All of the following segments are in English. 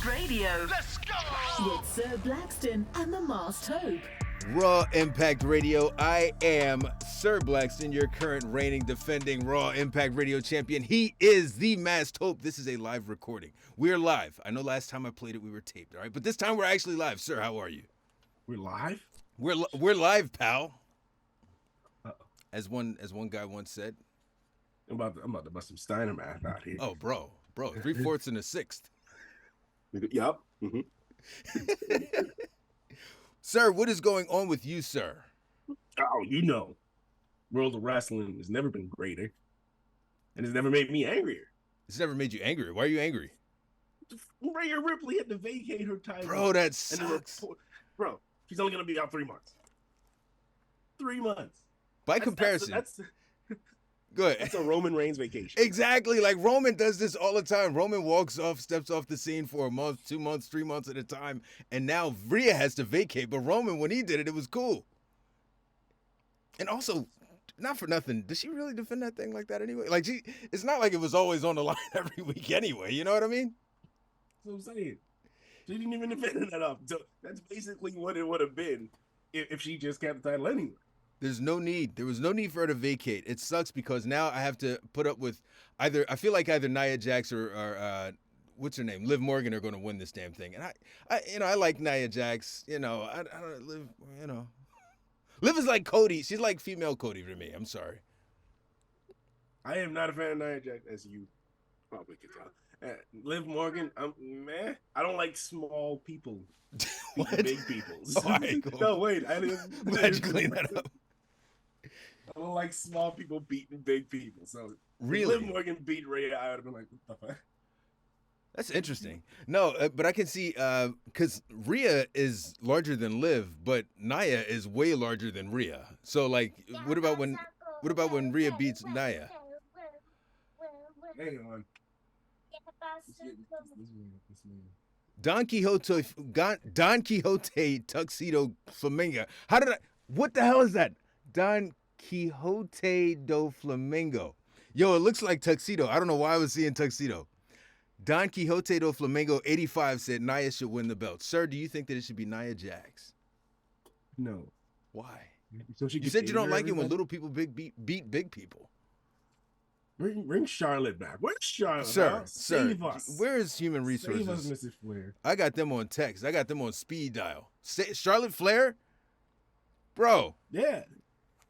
Impact Radio. Let's go! With Sir Blackston and the Masked Hope. Raw Impact Radio. I am Sir Blackston, your current reigning, defending Raw Impact Radio champion. He is the Masked Hope. This is a live recording. We're live. I know last time I played it, we were taped, all right? But this time we're actually live. Sir, how are you? We're live? We're live, pal. Uh-oh. As one guy once said. I'm about to bust some Steiner math out here. Oh, bro. 3/4 and a sixth. Yup. Mm-hmm. Sir, what is going on with you, sir? Oh, you know, World of Wrestling has never been greater, and it's never made me angrier. It's never made you angry. Why are you angry? Rhea Ripley had to vacate her title. Bro, that sucks. Bro, she's only going to be out 3 months. 3 months. By comparison. Go ahead. That's a Roman Reigns vacation. Exactly. Like Roman does this all the time. Roman steps off the scene for a month, 2 months, 3 months at a time. And now Rhea has to vacate. But Roman, when he did it, it was cool. And also, not for nothing, does she really defend that thing like that anyway? Like, it's not like it was always on the line every week anyway. You know what I mean? That's what I'm saying. She didn't even defend that up. So that's basically what it would have been if she just kept the title anyway. There's no need. There was no need for her to vacate. It sucks because now I have to put up with I feel like either Nia Jax or what's her name? Liv Morgan are going to win this damn thing. And I like Nia Jax. I don't Liv, Liv is like Cody. She's like female Cody for me. I'm sorry. I am not a fan of Nia Jax, as you probably can tell. Liv Morgan, man, I don't like small people. Big people. All right, cool. No, wait. I didn't. Glad you clean that up. I don't like small people beating big people. So really, if Liv Morgan beat Rhea, I would have been like, what the fuck? That's interesting. No, but I can see because Rhea is larger than Liv, but Nia is way larger than Rhea. So like, what about when Rhea beats Nia? Hang on. Don Quixote Tuxedo Flamingo. What the hell is that? Don Quixote do Flamingo. Yo, it looks like tuxedo. I don't know why I was seeing tuxedo. Don Quixote do Flamingo 85 said Nia should win the belt. Sir, do you think that it should be Nia Jax? No. Why? So you said you don't like it when little people beat big people. Bring Charlotte back. Where's Charlotte? Sir, Save us. Where is human resources? Save us, Mrs. Flair. I got them on text. I got them on speed dial. Charlotte Flair? Bro. Yeah.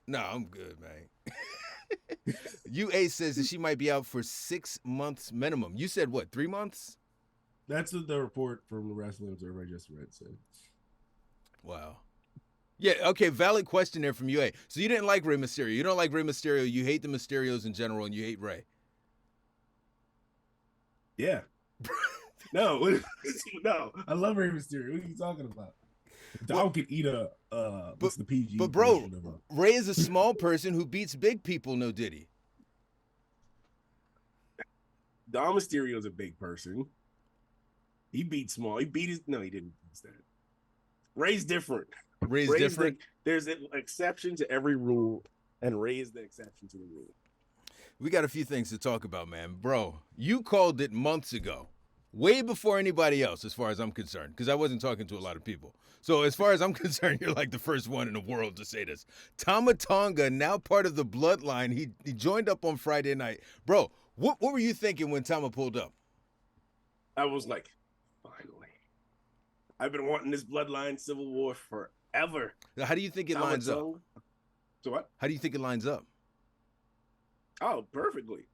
No, I'm good, man. UA says that she might be out for 6 months minimum. You said what, 3 months? That's what the report from the Wrestling Observer I just read said. Wow. Yeah, okay, valid question there from UA. So you didn't like Rey Mysterio. You don't like Rey Mysterio. You hate the Mysterios in general, and you hate Rey. Yeah. No, I love Rey Mysterio. What are you talking about? Dog could eat what's the PG? But bro, Rey is a small person who beats big people, no diddy. Dom Mysterio's a big person. He beat small. He didn't beat that. Rey's different. Rey's different. There's an exception to every rule, and Rey is the exception to the rule. We got a few things to talk about, man. Bro, you called it months ago, way before anybody else, as far as I'm concerned, because I wasn't talking to a lot of people. So as far as I'm concerned, you're like the first one in the world to say this. Tama Tonga, now part of the bloodline, he joined up on Friday night. Bro, what were you thinking when Tama pulled up? I was like, finally. I've been wanting this bloodline civil war forever. How do you think it lines up? So what? How do you think it lines up? Oh, perfectly.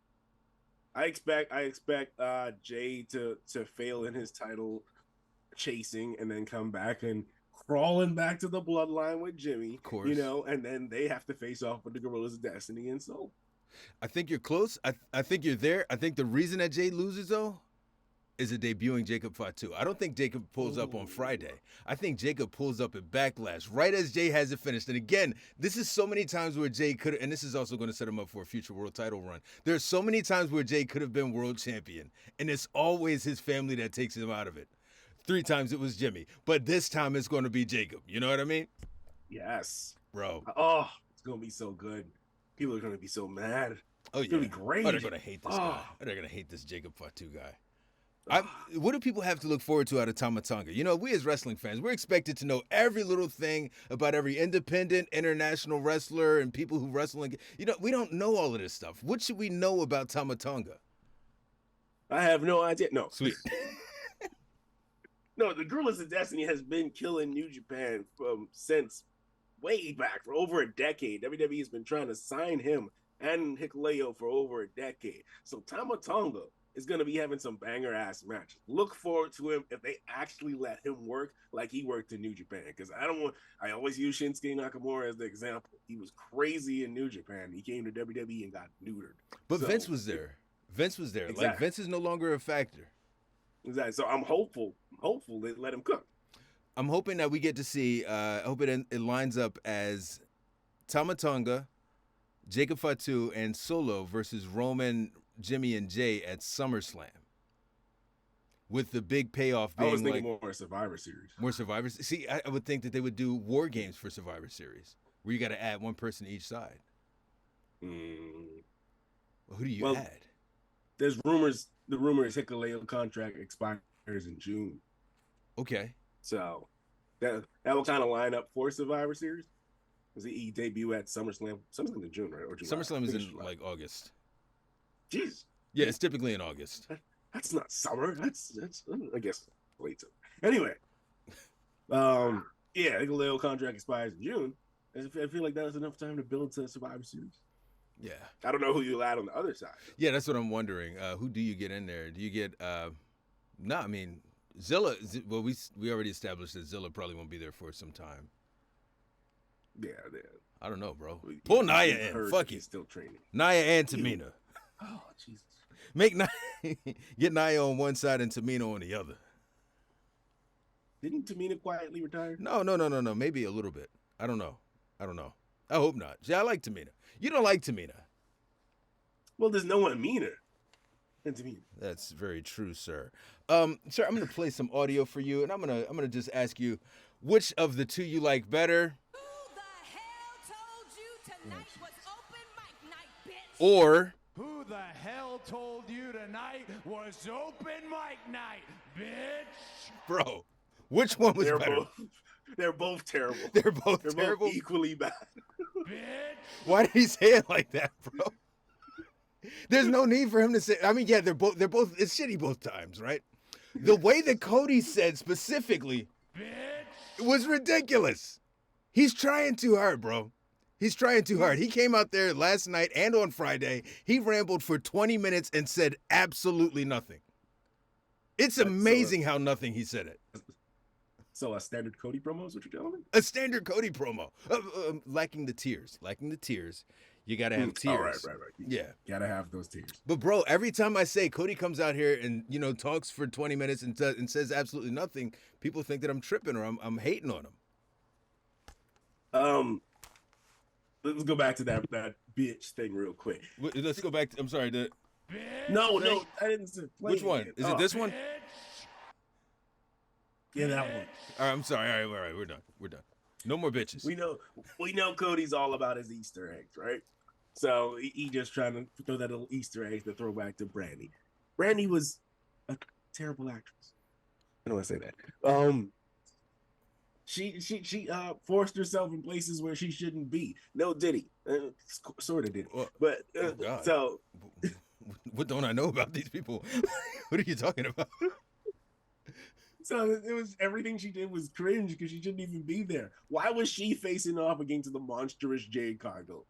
I expect Jay to fail in his title chasing and then come back and crawling back to the bloodline with Jimmy. Of course. And then they have to face off with the Gorillas of Destiny and Soul. I think you're close. I think you're there. I think the reason that Jay loses, though, is it debuting Jacob Fatu. I don't think Jacob pulls up on Friday. I think Jacob pulls up at Backlash right as Jay has it finished. And again, this is so many times where Jay could, and this is also going to set him up for a future world title run. There's so many times where Jay could have been world champion, and it's always his family that takes him out of it. 3 times it was Jimmy, but this time it's going to be Jacob. You know what I mean? Yes. Bro. Oh, it's going to be so good. People are going to be so mad. Oh, yeah. It's going to be great. Oh, they're going to hate this guy. Oh, they're going to hate this Jacob Fatu guy. What do people have to look forward to out of Tama Tonga? You know, we as wrestling fans, we're expected to know every little thing about every independent, international wrestler and people who wrestle. You know, we don't know all of this stuff. What should we know about Tama Tonga? I have no idea. No. Sweet. No, the Gorillas of Destiny has been killing New Japan since way back, for over a decade. WWE has been trying to sign him and Hikuleo for over a decade. So Tama Tonga is going to be having some banger ass matches. Look forward to him if they actually let him work like he worked in New Japan. Because I always use Shinsuke Nakamura as the example. He was crazy in New Japan. He came to WWE and got neutered. But Vince was there. Vince was there. Exactly. Like, Vince is no longer a factor. Exactly. So I'm hopeful they let him cook. I'm hoping that we get to see, I hope it lines up as Tama Tonga, Jacob Fatu, and Solo versus Roman, Jimmy, and Jay at SummerSlam. With the big payoff being I was thinking more Survivor Series. More Survivor Series. See, I would think that they would do War Games for Survivor Series, where you got to add one person each side. Well, who do you add? There's rumors. The rumor is Hikuleo contract expires in June. Okay. So that will kind of line up for Survivor Series. Because he debut at SummerSlam. SummerSlam in June, right? Or July? SummerSlam is in like August. Jeez. Yeah, it's typically in August. That's not summer. That's I guess late. Anyway, yeah, Hikuleo contract expires in June. I feel like that was enough time to build to Survivor Series. Yeah. I don't know who you add on the other side. Yeah, that's what I'm wondering. Who do you get in there? Do you get no, I mean Zilla, well we already established that Zilla probably won't be there for some time. Yeah. I don't know, bro. Pull Nia in. Fuck he's it. still training. Nia and Tamina. Oh, Jesus. Make Nia get Nia on one side and Tamina on the other. Didn't Tamina quietly retire? No. Maybe a little bit. I don't know. I hope not. See, I like Tamina. You don't like Tamina. Well, there's no one meaner than Tamina. That's very true, sir. Sir, I'm gonna play some audio for you, and I'm gonna just ask you which of the two you like better. Who the hell told you tonight was open mic night, bitch? Or Who the hell told you tonight was open mic night, bitch? bro, which one was better? They're both terrible. They're both terrible. Both equally bad. Bitch. Why did he say it like that, bro? There's no need for him to say. I mean, yeah, they're both. It's shitty both times, right? The way that Cody said specifically was ridiculous. He's trying too hard, bro. He's trying too hard. He came out there last night and on Friday. He rambled for 20 minutes and said absolutely nothing. It's amazing how nothing he said it. So a standard Cody promo is what you're telling me? A standard Cody promo. Lacking the tears. You got to have tears. Right. Yeah. Gotta have those tears. But, bro, every time I say Cody comes out here and, talks for 20 minutes and says absolutely nothing, people think that I'm tripping or I'm hating on him. Let's go back to that bitch thing real quick. Let's go back. I'm sorry. No, I didn't say. Which one? Is it this one? Yeah, that one. All right, I'm sorry. All right, we're done. No more bitches. We know Cody's all about his Easter eggs, right? So he just trying to throw that little Easter egg to throw back to Brandy. Brandy was a terrible actress. I don't want to say that. She forced herself in places where she shouldn't be. No, did he? Sort of did. But so what don't I know about these people? What are you talking about? So it was everything she did was cringe because she shouldn't even be there. Why was she facing off against the monstrous Jade Cargill?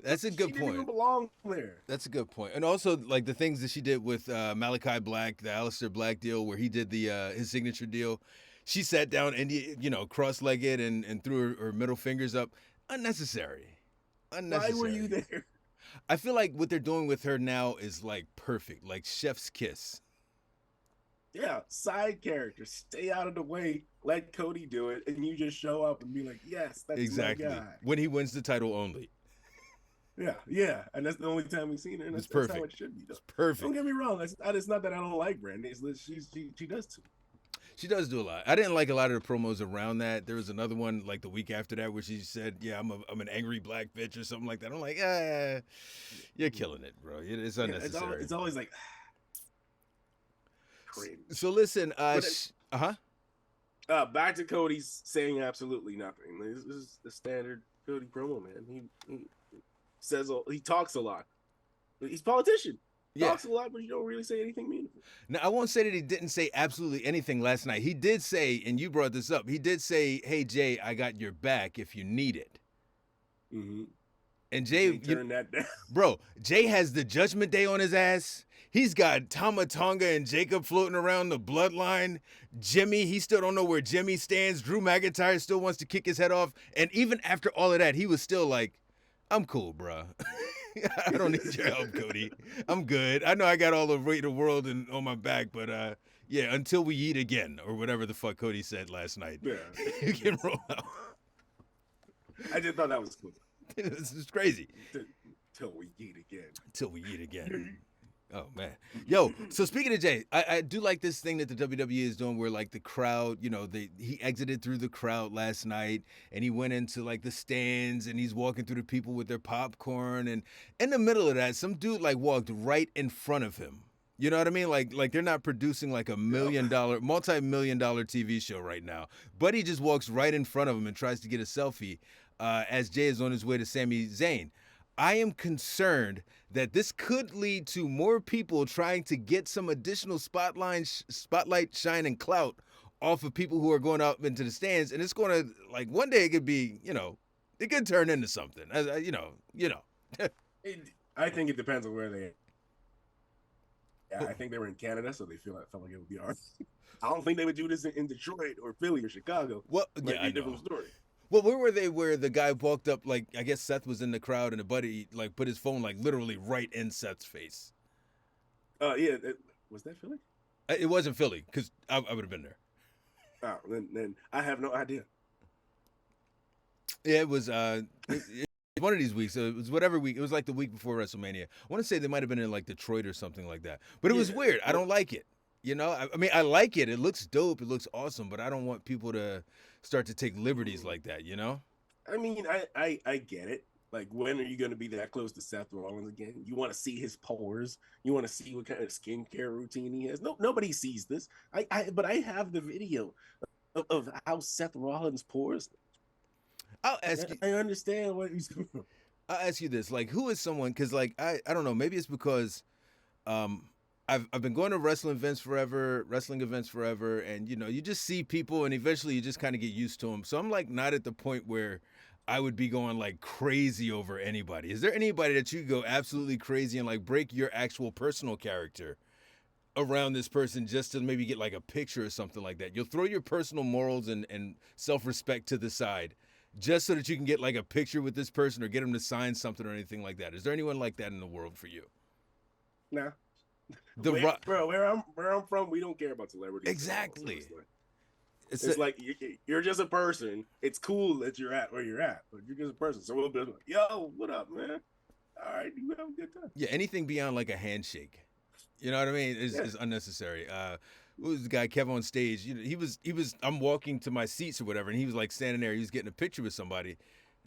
That's a good She point. didn't even belong there. That's a good point. And also, like the things that she did with Malachi Black, the Aleister Black deal, where he did the his signature deal. She sat down and cross-legged and threw her middle fingers up. Unnecessary. Why were you there? I feel like what they're doing with her now is like perfect, like chef's kiss. Yeah, side character. Stay out of the way. Let Cody do it, and you just show up and be like, "Yes, that's exactly my guy." When he wins the title only. Yeah, and that's the only time we've seen her. And It's that's perfect. how it should be. Though. It's perfect. Don't get me wrong. It's not that I don't like Brandy. It's that she does too. She does do a lot. I didn't like a lot of the promos around that. There was another one like the week after that where she said, "Yeah, I'm an angry black bitch" or something like that. I'm like, you're killing it, bro. It's unnecessary. It's always like. cringe. So listen, Back to Cody's saying absolutely nothing. This is the standard Cody promo, man. He talks a lot. He's a politician. Yeah. Talks a lot, but you don't really say anything meaningful. Now, I won't say that he didn't say absolutely anything last night. He did say, and you brought this up, he did say, hey, Jay, I got your back if you need it. Mm-hmm. And Jay, turned that down. Bro, Jay has the Judgment Day on his ass. He's got Tama Tonga and Jacob floating around the bloodline. Jimmy, he still don't know where Jimmy stands. Drew McIntyre still wants to kick his head off. And even after all of that, he was still like, I'm cool, bro. I don't need your help, Cody. I'm good. I know I got all the weight of the world on my back, but yeah, until we eat again, or whatever the fuck Cody said last night. Yeah. You can roll out. I just thought that was cool. This is crazy. Till we eat again. Till we eat again. Oh man, yo. So speaking of Jay, I do like this thing that the WWE is doing, where like the crowd, you know, he exited through the crowd last night, and he went into like the stands, and he's walking through the people with their popcorn, and in the middle of that, some dude like walked right in front of him. You know what I mean? Like they're not producing like a multi-million-dollar TV show right now, but he just walks right in front of him and tries to get a selfie as Jay is on his way to Sami Zayn. I am concerned that this could lead to more people trying to get some additional spotlight, shine, and clout off of people who are going out into the stands, and it's going to, like, one day it could be, you know, it could turn into something, you know. I think it depends on where they. Yeah, I think they were in Canada, so they felt like it would be hard. I don't think they would do this in Detroit or Philly or Chicago. Well, Might yeah, be I a different know. story. Well, where were they where the guy walked up, like, I guess Seth was in the crowd and a buddy, like, put his phone, like, literally right in Seth's face? Yeah, was that Philly? It wasn't Philly, because I would have been there. Oh, then I have no idea. Yeah, it was one of these weeks. It was whatever week. It was like the week before WrestleMania. I want to say they might have been in, like, Detroit or something like that. But it was weird. I don't like it. You know? I mean, I like it. It looks dope. It looks awesome. But I don't want people to start to take liberties like that, you know? I mean, I get it. Like, when are you going to be that close to Seth Rollins again? You want to see his pores. You want to see what kind of skincare routine he has. Nobody sees this. But I have the video of how Seth Rollins pores. I'll ask you. I understand what he's doing. I'll ask you this: like, who is someone? Because, like, I don't know. Maybe it's because, I've been going to wrestling events forever, and you know, you just see people, and eventually you just kind of get used to them. So I'm like not at the point where I would be going like crazy over anybody. Is there anybody that you go absolutely crazy and like break your actual personal character around this person just to maybe get like a picture or something like that? You'll throw your personal morals and self-respect to the side just so that you can get like a picture with this person or get them to sign something or anything like that. Is there anyone like that in the world for you? Nah. Bro, where I'm from, we don't care about celebrities. Exactly. It's like you're just a person. It's cool that you're at where you're at, but you're just a person. So we'll be like, yo, what up, man? All right, you have a good time. Yeah, anything beyond like a handshake, you know what I mean, is unnecessary. Who was the guy, Kev on stage? You know, he was. I'm walking to my seats or whatever, and he was like standing there. He was getting a picture with somebody.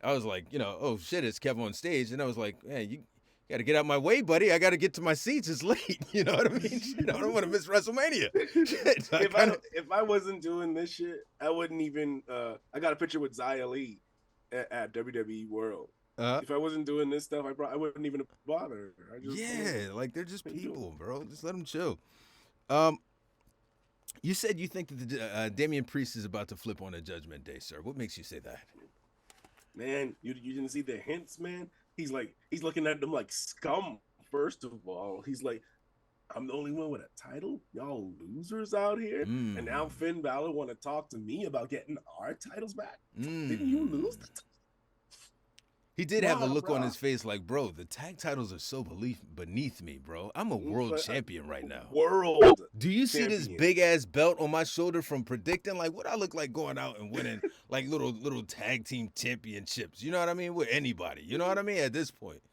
I was like, you know, oh shit, it's Kev on stage, and I was like, hey, you got to get out my way, buddy. I got to get to my seats. It's late. You know what I mean? Shit, I don't want to miss WrestleMania. Shit, if I wasn't doing this shit, I wouldn't even. I got a picture with Xia Li at WWE World. If I wasn't doing this stuff, I wouldn't even bother. Like they're just people, bro. Just let them chill. You said you think that Damian Priest is about to flip on a Judgment Day, sir. What makes you say that? Man, you didn't see the hints, man. He's looking at them like scum. First of all, he's like, I'm the only one with a title. Y'all losers out here. And now Finn Balor want to talk to me about getting our titles back. Didn't you lose? He did have a look on his face like, bro, the tag titles are so beneath me, bro. I'm a world champion right now. World. Do you see this big ass belt on my shoulder from predicting? Like, what I look like going out and winning like little tag team championships? You know what I mean? With anybody. You know what I mean? At this point.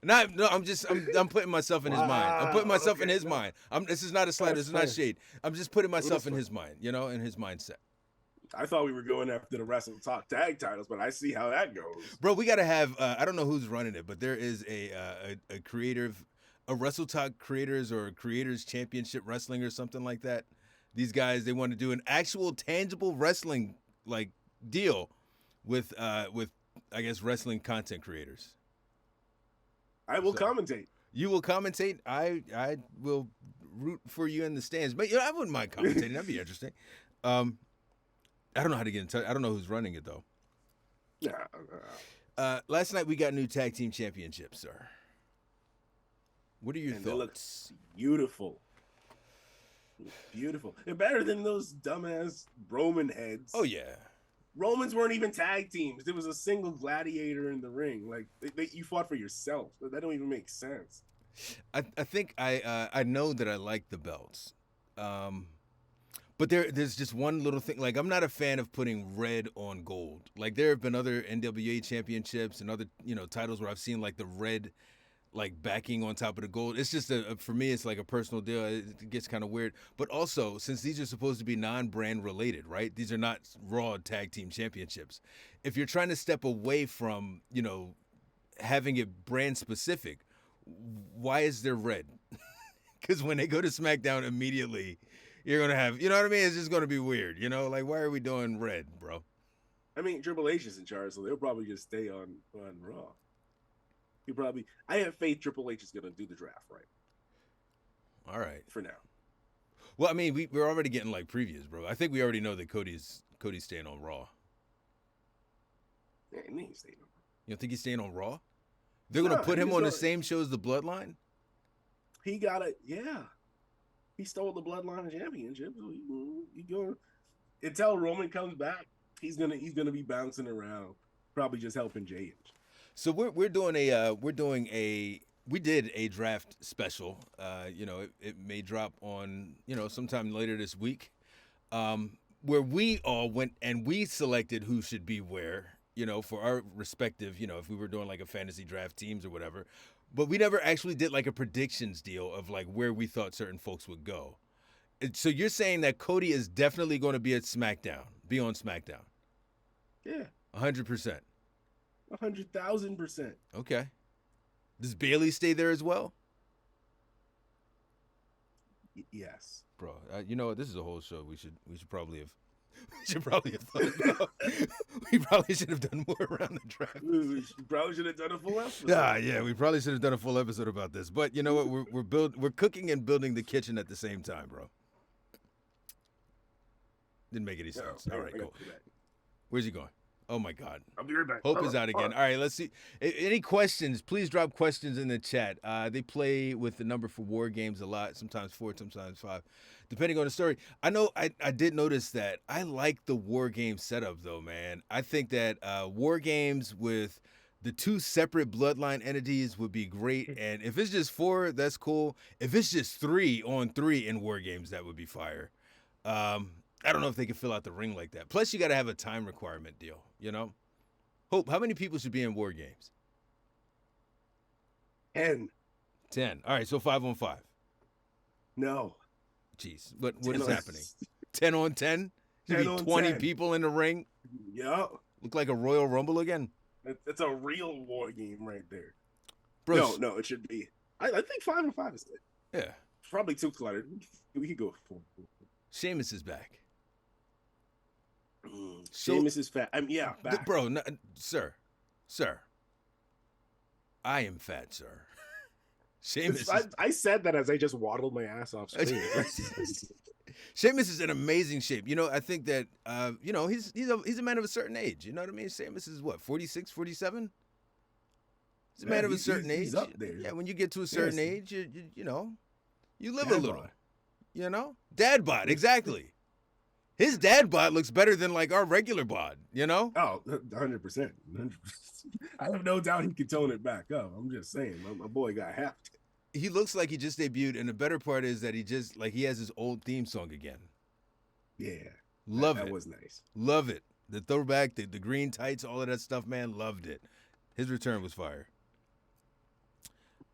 I'm putting myself in his mind. I'm putting myself in his mind. This is not a slander. This is not shade. I'm just putting myself in his mind, you know, in his mindset. I thought we were going after the Wrestle Talk tag titles, but I see how that goes. Bro, we got to have, I don't know who's running it, but there is a a WrestleTalk Creators or Creators Championship Wrestling or something like that. These guys, they want to do an actual tangible wrestling like deal with I guess wrestling content creators. I will commentate. You will commentate. I will root for you in the stands. But I wouldn't mind commentating. That'd be interesting. I don't know how to get in touch. I don't know who's running it though. Last night we got new tag team championships, sir. What are your thoughts? They look beautiful. Beautiful. They're better than those dumbass Roman heads. Oh yeah. Romans weren't even tag teams. There was a single gladiator in the ring. Like you fought for yourself. That don't even make sense. I think I know that I like the belts, but there's just one little thing. Like I'm not a fan of putting red on gold. Like there have been other NWA championships and other titles where I've seen like the red like backing on top of the gold. It's just for me, it's like a personal deal. It gets kind of weird. But also, since these are supposed to be non-brand related, right? These are not Raw Tag Team Championships. If you're trying to step away from, having it brand specific, why is there red? Because when they go to SmackDown immediately, you're going to have, you know what I mean? It's just going to be weird, Like, why are we doing red, bro? I mean, Triple H is in charge, so they'll probably just stay on Raw. I have faith Triple H is going to do the draft right. All right. For now. Well, I mean, we're already getting like previews, bro. I think we already know that Cody's staying on Raw. Yeah, he ain't staying on Raw. You don't think he's staying on Raw? They're going to put him on the same show as the Bloodline? He got it. Yeah. He stole the Bloodline championship. So he going until Roman comes back, he's gonna be bouncing around, probably just helping Jay. So we did a draft special. It may drop on sometime later this week, where we all went and we selected who should be where, for our respective, if we were doing like a fantasy draft teams or whatever. But we never actually did like a predictions deal of like where we thought certain folks would go. So you're saying that Cody is definitely going to be at SmackDown, be on SmackDown? Yeah, 100%. 100,000%. Okay. Does Bailey stay there as well? Yes, bro. You know what? This is a whole show. We should probably have thought about. We probably should have done more around the draft. We probably should have done a full episode. Yeah. We probably should have done a full episode about this. But you know what? We're cooking and building the kitchen at the same time, bro. Didn't make any sense. All right, cool. Where's he going? Oh my God. I'll be right back. Hope is out again. All right, let's see. Any questions? Please drop questions in the chat. They play with the number for War Games a lot, sometimes 4, sometimes 5, depending on the story. I know I did notice that. I like the War Games setup, though, man. I think that War Games with the 2 separate Bloodline entities would be great. And if it's just 4, that's cool. If it's just 3 on 3 in War Games, that would be fire. I don't know if they can fill out the ring like that. Plus, you got to have a time requirement deal, Hope, how many people should be in War Games? 10. 10. All right, so 5 on 5. No. Jeez, what is happening? 10 on 10? Should be 20 10. People in the ring? Yeah. Look like a Royal Rumble again? That's a real War Game right there. Bro, no, it should be. I think 5 on 5 is good. Yeah. Probably too cluttered. We could go 4. Sheamus is back. Sheamus is fat. Back. Bro, no, sir. I am fat, sir. Sheamus. I said that as I just waddled my ass off screen. Sheamus is in amazing shape. I think that he's a man of a certain age. You know what I mean? Sheamus is what, 46, 47? He's a man of a certain age. He's up there. Yeah, when you get to a certain age, you live a little. Dad bod, exactly. His dad bod looks better than like our regular bod, Oh, 100%. I have no doubt he can tone it back up. I'm just saying, my boy got half. He looks like he just debuted, and the better part is that he has his old theme song again. Yeah. Love it. That was nice. Love it. The throwback, the green tights, all of that stuff, man, loved it. His return was fire.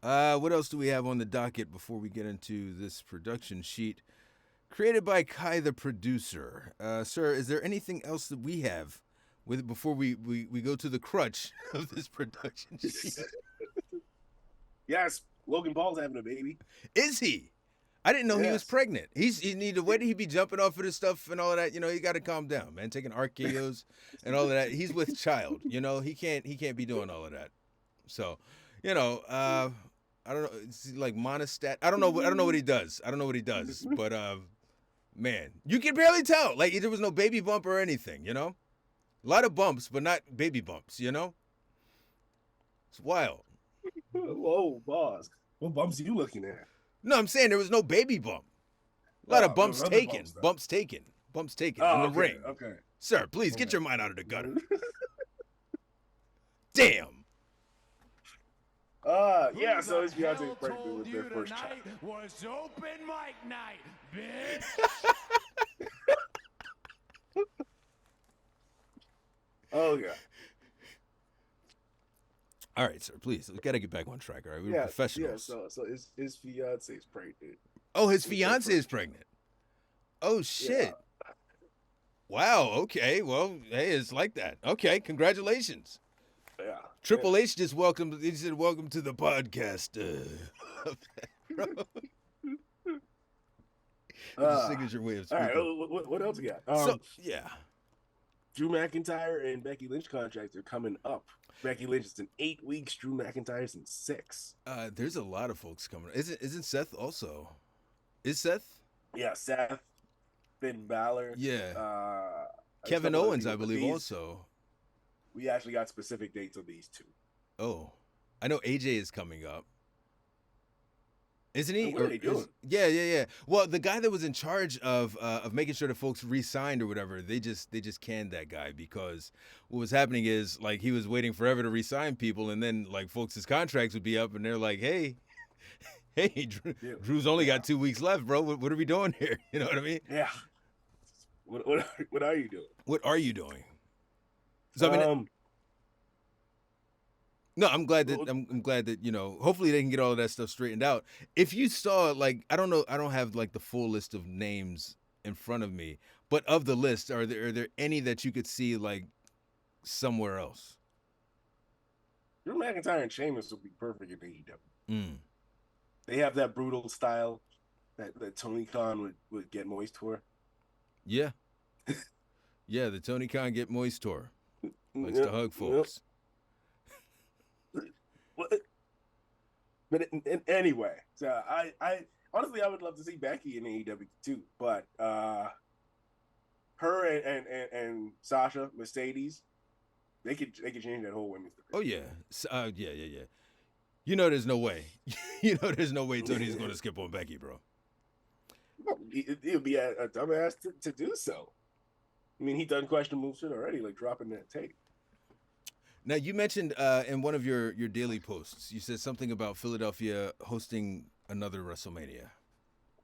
What else do we have on the docket before we get into this production sheet? Created by Kai, the producer. Sir, is there anything else that we have with before we go to the crutch of this production sheet? Yes. Logan Paul's having a baby. Is he? I didn't know he was Yes. pregnant. He need the way that he be jumping off of this stuff and all of that. You know, he got to calm down, man. Taking RKO's and all of that. He's with child. You know, he can't be doing all of that. So, you know, I don't know. It's like monostat. I don't know what he does. But man, you can barely tell. Like there was no baby bump or anything. You know, a lot of bumps, but not baby bumps. You know, it's wild. Whoa, boss. What bumps are you looking at? No, I'm saying there was no baby bump. A lot of bumps other taken. bumps, though. Bumps taken Oh, in the okay, ring. Okay. Sir, please get your mind out of the gutter. Damn. Yeah, so his Who the fiance hell is pregnant told with you their first child. tonight was open mic night, bitch. Oh yeah. All right, sir, please. We got to get back on track, all right? We're Yeah, professionals. Yeah, so his fiance is pregnant. Oh, his fiance is pregnant. Oh, shit. Yeah. Wow, okay. Well, hey, it's like that. Okay, congratulations. Yeah. Triple H just welcomed, he said, welcome to the podcast. His signature way of All speaking. right, what else we got? So, yeah. Drew McIntyre and Becky Lynch contracts are coming up. Becky Lynch is in 8 weeks. Drew McIntyre's in 6. There's a lot of folks coming. Isn't Seth also? Is Seth? Yeah, Seth, Finn Balor. Yeah. A Kevin couple other Owens, I people, but believe, these- also. We actually got specific dates on these two. Oh, I know AJ is coming up. Isn't he? And what are they doing? Yeah. Well, the guy that was in charge of making sure the folks re-signed or whatever, they just canned that guy because what was happening is like he was waiting forever to re-sign people, and then like folks' contracts would be up, and they're like, hey, Drew's only got 2 weeks left, bro. What are we doing here? You know what I mean? Yeah. What are you doing? What are you doing? So I mean, no, I'm glad that you know. Hopefully, they can get all of that stuff straightened out. If you saw, like, I don't know, I don't have like the full list of names in front of me, but of the list, are there any that you could see like somewhere else? Drew McIntyre and Sheamus would be perfect in AEW. Mm. They have that brutal style that Tony Khan would get moist for. Yeah, yeah. The Tony Khan get moist tour likes to hug folks. But anyway, so I honestly I would love to see Becky in AEW too, but her and Sasha Mercedes, they could change that whole women's division. Oh yeah, yeah. You know, there's no way. There's no way Tony's going to skip on Becky, bro. It would be a dumbass to do so. I mean, he done questionable shit already, like dropping that tape. Now, you mentioned in one of your daily posts, you said something about Philadelphia hosting another WrestleMania.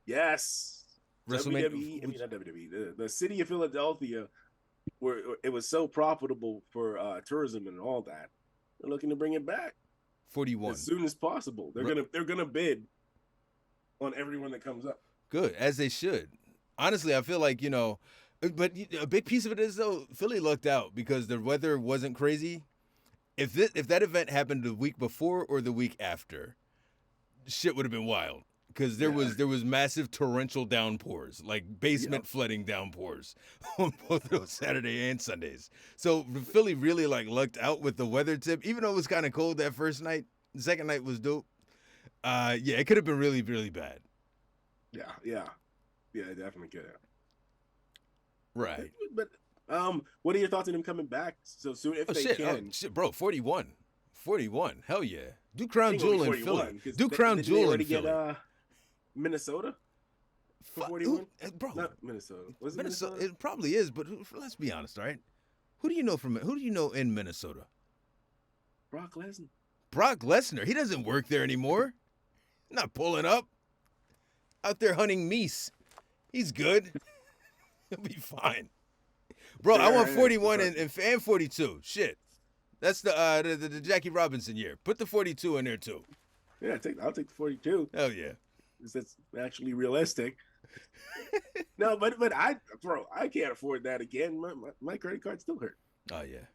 Yes. WrestleMania. Not WWE. The city of Philadelphia, where it was so profitable for tourism and all that, they're looking to bring it back 41. as soon as possible. They're gonna bid on everyone that comes up. Good, as they should. Honestly, I feel like, but a big piece of it is, though, Philly lucked out because the weather wasn't crazy. If that event happened the week before or the week after, shit would have been wild because there was massive torrential downpours, like basement flooding downpours on both those Saturday and Sundays. So Philly really like lucked out with the weather tip, even though it was kind of cold that first night. The second night was dope. It could have been really, really bad. Yeah, it definitely could have. Right. But what are your thoughts on him coming back so soon if they can? Shit, bro, 41. Hell yeah. Do Crown Ain't gonna Jewel be in Philly. 41, Do Crown didn't they Jewel in already Philly. Get, Minnesota for 41? Bro, Not Minnesota. Was it Minnesota? Minnesota? It probably is, but let's be honest, all right? Who do you know in Minnesota? Brock Lesnar. Brock Lesnar. He doesn't work there anymore. Not pulling up. Out there hunting meese. He's good. He'll be fine. Bro, I want 41 and 42. Shit. That's the Jackie Robinson year. Put the 42 in there too. Yeah, I'll take the 42. Hell yeah. That's actually realistic. No, but I can't afford that again. My credit card still hurt. Oh yeah.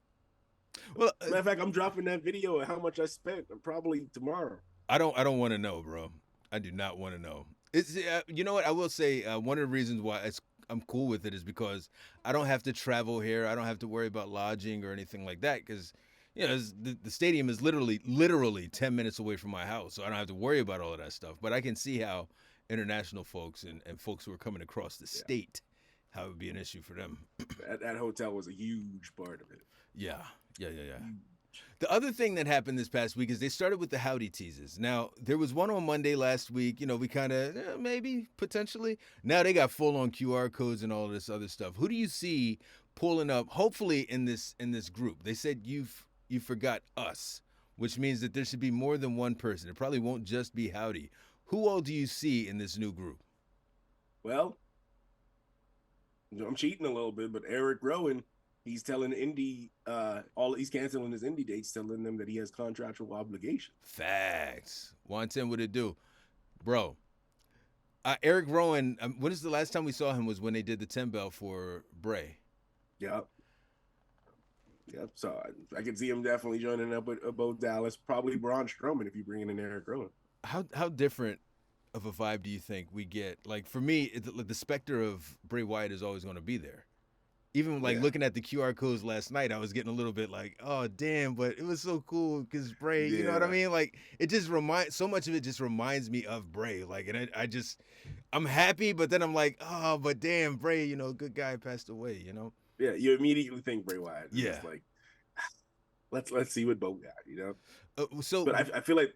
Well, Matter of fact, I'm dropping that video of how much I spent probably tomorrow. I don't want to know, bro. I do not want to know. It's you know what I will say. One of the reasons why I'm cool with it is because I don't have to travel here. I don't have to worry about lodging or anything like that because the stadium is literally 10 minutes away from my house, so I don't have to worry about all of that stuff. But I can see how international folks and folks who are coming across the state, how it would be an issue for them. That hotel was a huge part of it. Yeah. The other thing that happened this past week is they started with the howdy teases. Now, there was one on Monday last week. We kind of, maybe, potentially. Now they got full-on QR codes and all of this other stuff. Who do you see pulling up, hopefully, in this group? They said you forgot us, which means that there should be more than one person. It probably won't just be howdy. Who all do you see in this new group? Well, I'm cheating a little bit, but Eric Rowan, he's telling Indy, he's canceling his Indy dates, telling them that he has contractual obligations. Facts. 110 would it do? Bro, Eric Rowan, when is the last time we saw him was when they did the 10 bell for Bray. Yep. So I could see him definitely joining up with Bo Dallas, probably Braun Strowman if you bring in Eric Rowan. How different of a vibe do you think we get? Like, for me, the specter of Bray Wyatt is always going to be there. Even looking at the QR codes last night, I was getting a little bit like, oh damn, but it was so cool because Bray, you know what I mean? Like, it just so much of it just reminds me of Bray. Like, and I'm happy, but then I'm like, oh, but damn, Bray, good guy passed away, Yeah, you immediately think Bray Wyatt. Yeah. It's like, let's see what Bo got, So, but I feel like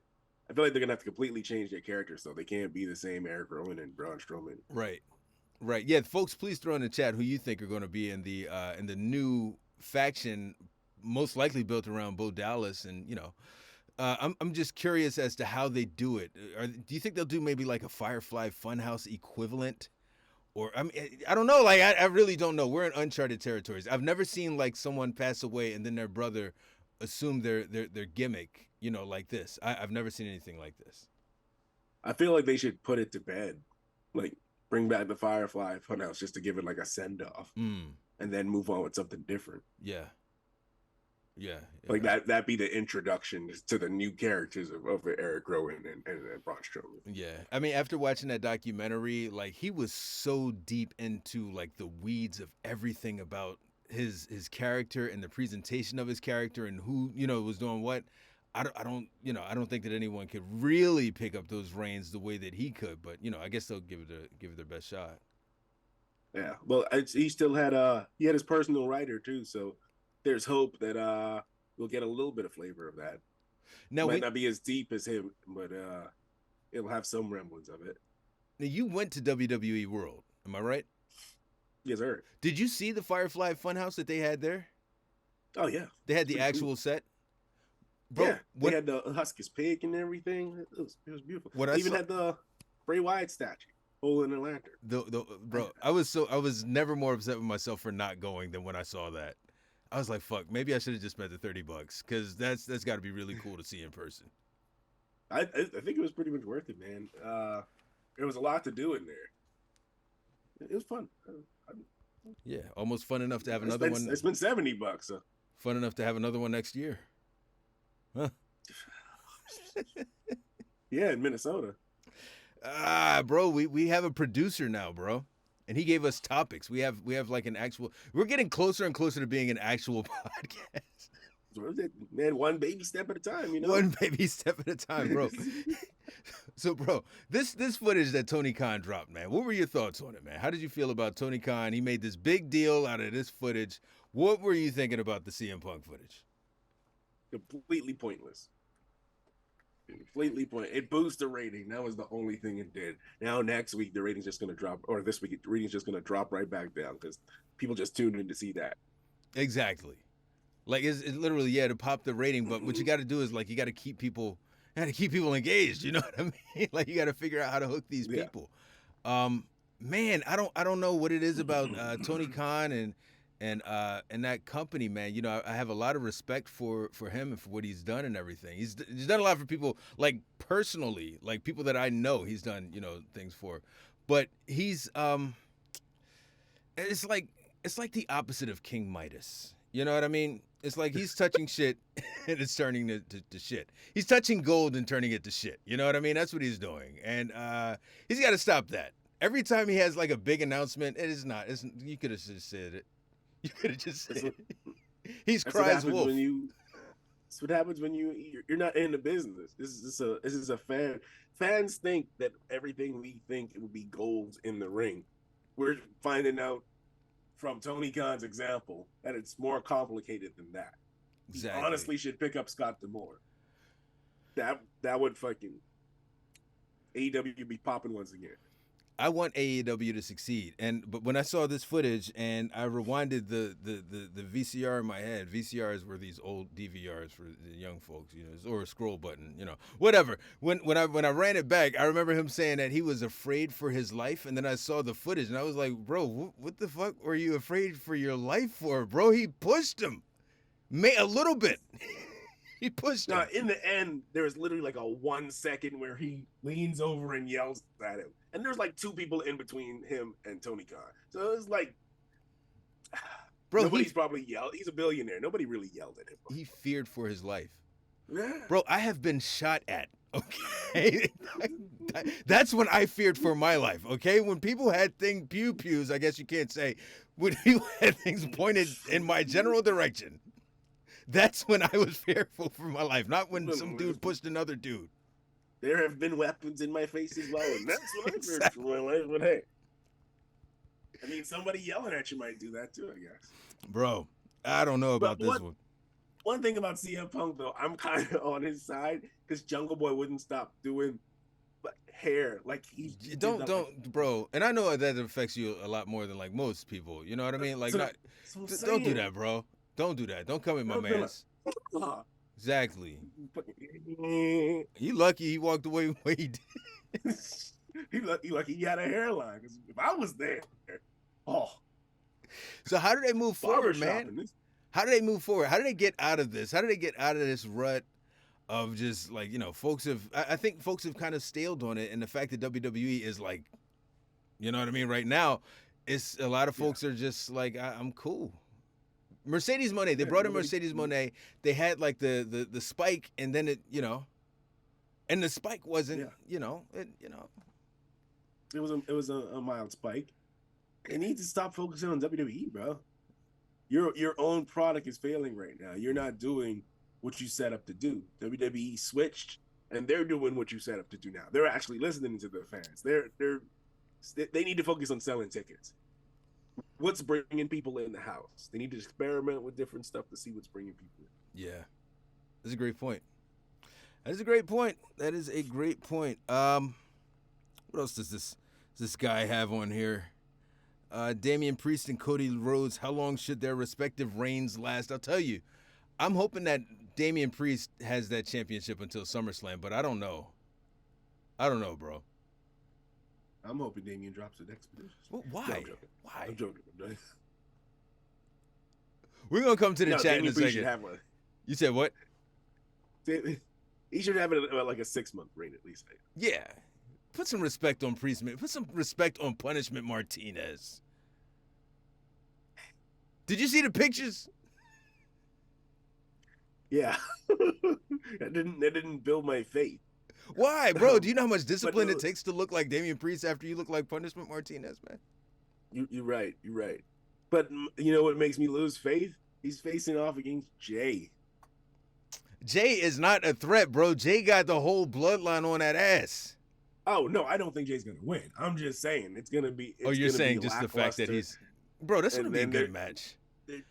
they're gonna have to completely change their characters, so they can't be the same Eric Rowan and Braun Strowman. Right. Yeah, folks, please throw in the chat who you think are going to be in the new faction, most likely built around Bo Dallas, and I'm just curious as to how they do it. Do you think they'll do maybe like a Firefly Funhouse equivalent, or I don't know. Like I really don't know. We're in uncharted territories. I've never seen like someone pass away and then their brother assume their gimmick, like this. I've never seen anything like this. I feel like they should put it to bed, like bring back the Firefly Funhouse just to give it like a send off, and then move on with something different. Yeah. Like that be the introduction to the new characters of Eric Rowan and Braun Strowman. Yeah, I mean, after watching that documentary, like he was so deep into like the weeds of everything about his character and the presentation of his character and who was doing what. I don't think that anyone could really pick up those reins the way that he could, but I guess they'll give it their best shot. Yeah, well, he still had he had his personal writer too, so there's hope that we'll get a little bit of flavor of that. Now, might not be as deep as him, but it'll have some remnants of it. Now, you went to WWE World, am I right? Yes, sir. Did you see the Firefly Funhouse that they had there? Oh yeah, they had the actual set. Bro, yeah, they had the Husky's pig and everything. It was beautiful. They even had the Bray Wyatt statue holding a lantern. Bro, I was never more upset with myself for not going than when I saw that. I was like, fuck, maybe I should have just spent the $30 because that's got to be really cool to see in person. I think it was pretty much worth it, man. There was a lot to do in there. It was fun. Yeah, almost fun enough to have another one. It's been $70. So. Fun enough to have another one next year. Huh? Yeah, in Minnesota. Bro, we have a producer now, bro. And he gave us topics. We have like an actual. We're getting closer and closer to being an actual podcast. Man, one baby step at a time, One baby step at a time, bro. So, bro, this footage that Tony Khan dropped, man. What were your thoughts on it, man? How did you feel about Tony Khan? He made this big deal out of this footage. What were you thinking about the CM Punk footage? Completely pointless. Completely pointless. It boosted the rating. That was the only thing it did. Now next week the rating's just going to drop, or this week the rating's just going to drop right back down because people just tuned in to see that. Exactly. Like it's literally to pop the rating, but what you got to do is like you got to keep people engaged. You know what I mean? Like you got to figure out how to hook these people. Man, I don't know what it is about Tony Khan and that company, man. I have a lot of respect for him and for what he's done and everything. He's done a lot for people, like personally, like people that I know. He's done things for, but he's it's like the opposite of King Midas. You know what I mean? It's like he's touching shit and it's turning to shit. He's touching gold and turning it to shit. You know what I mean? That's what he's doing. And he's got to stop that. Every time he has like a big announcement, it is not. You could have just said it. You could have just said it. He's cries wolf. That's what happens when you're not in the business. This is a fan. Fans think that everything we think it would be gold in the ring. We're finding out from Tony Khan's example that it's more complicated than that. Exactly. He honestly should pick up Scott D'Amore. That would fucking AEW be popping once again. I want AEW to succeed, but when I saw this footage and I rewinded the VCR in my head, VCRs were these old DVRs for the young folks, or a scroll button, whatever. When I ran it back, I remember him saying that he was afraid for his life, and then I saw the footage and I was like, bro, what the fuck were you afraid for your life for, bro? He pushed him, a little bit. He pushed him. In the end, there's literally like a 1 second where he leans over and yells at him. And there's like 2 people in between him and Tony Khan. So it's like, bro, nobody's probably yelled. He's a billionaire. Nobody really yelled at him. He feared for his life. Yeah. Bro, I have been shot at, okay? That's when I feared for my life, okay? When people had pews, I guess you can't say, when people had things pointed in my general direction, that's when I was fearful for my life, not when some dude pushed another dude. There have been weapons in my face as well, and that's what I feared for my life. But hey, I mean, somebody yelling at you might do that too, I guess. Bro, I don't know about this one. One thing about CM Punk, though, I'm kind of on his side because Jungle Boy wouldn't stop doing hair like he bro. And I know that affects you a lot more than like most people. You know what I mean? Like, don't do that, bro. Don't do that. Don't come in my man's. Exactly. You lucky he walked away the way he did. He lucky he had a hairline. Because if I was there, So how do they move forward, man? How do they move forward? How do they get out of this? How do they get out of this rut of just like, folks have, I think folks have kind of staled on it. And the fact that WWE is like, you know what I mean? Right now, it's a lot of folks are just like, I'm cool. Mercedes Moné, they brought in Mercedes Moné. They had like the spike, and then it, and the spike wasn't, it was a mild spike. They need to stop focusing on WWE, bro. Your own product is failing right now. You're not doing what you set up to do. WWE switched, and they're doing what you set up to do now. They're actually listening to their fans. They need to focus on selling tickets. What's bringing people in the house? They need to experiment with different stuff to see what's bringing people in. Yeah, that's a great point. That is a great point. What else does this guy have on here? Damian Priest and Cody Rhodes. How long should their respective reigns last? I'll tell you, I'm hoping that Damian Priest has that championship until SummerSlam, but I don't know. Bro. I'm hoping Damian drops it expeditiously. Well, why? No, I'm joking. We're gonna come to the chat in a second. Should have one. You said what? He should have it like a 6-month reign at least. Yeah. Put some respect on Priest, man. Put some respect on Punishment Martinez. Did you see the pictures? Yeah. that didn't build my faith. Why, bro? Do you know how much discipline it takes to look like Damian Priest after you look like Punishment Martinez, man? You're right. But you know what makes me lose faith? He's facing off against Jay. Jay is not a threat, bro. Jay got the whole bloodline on that ass. Oh, no, I don't think Jay's going to win. I'm just saying it's going to be you're saying just the fact that he's... Bro, that's going to be a good match.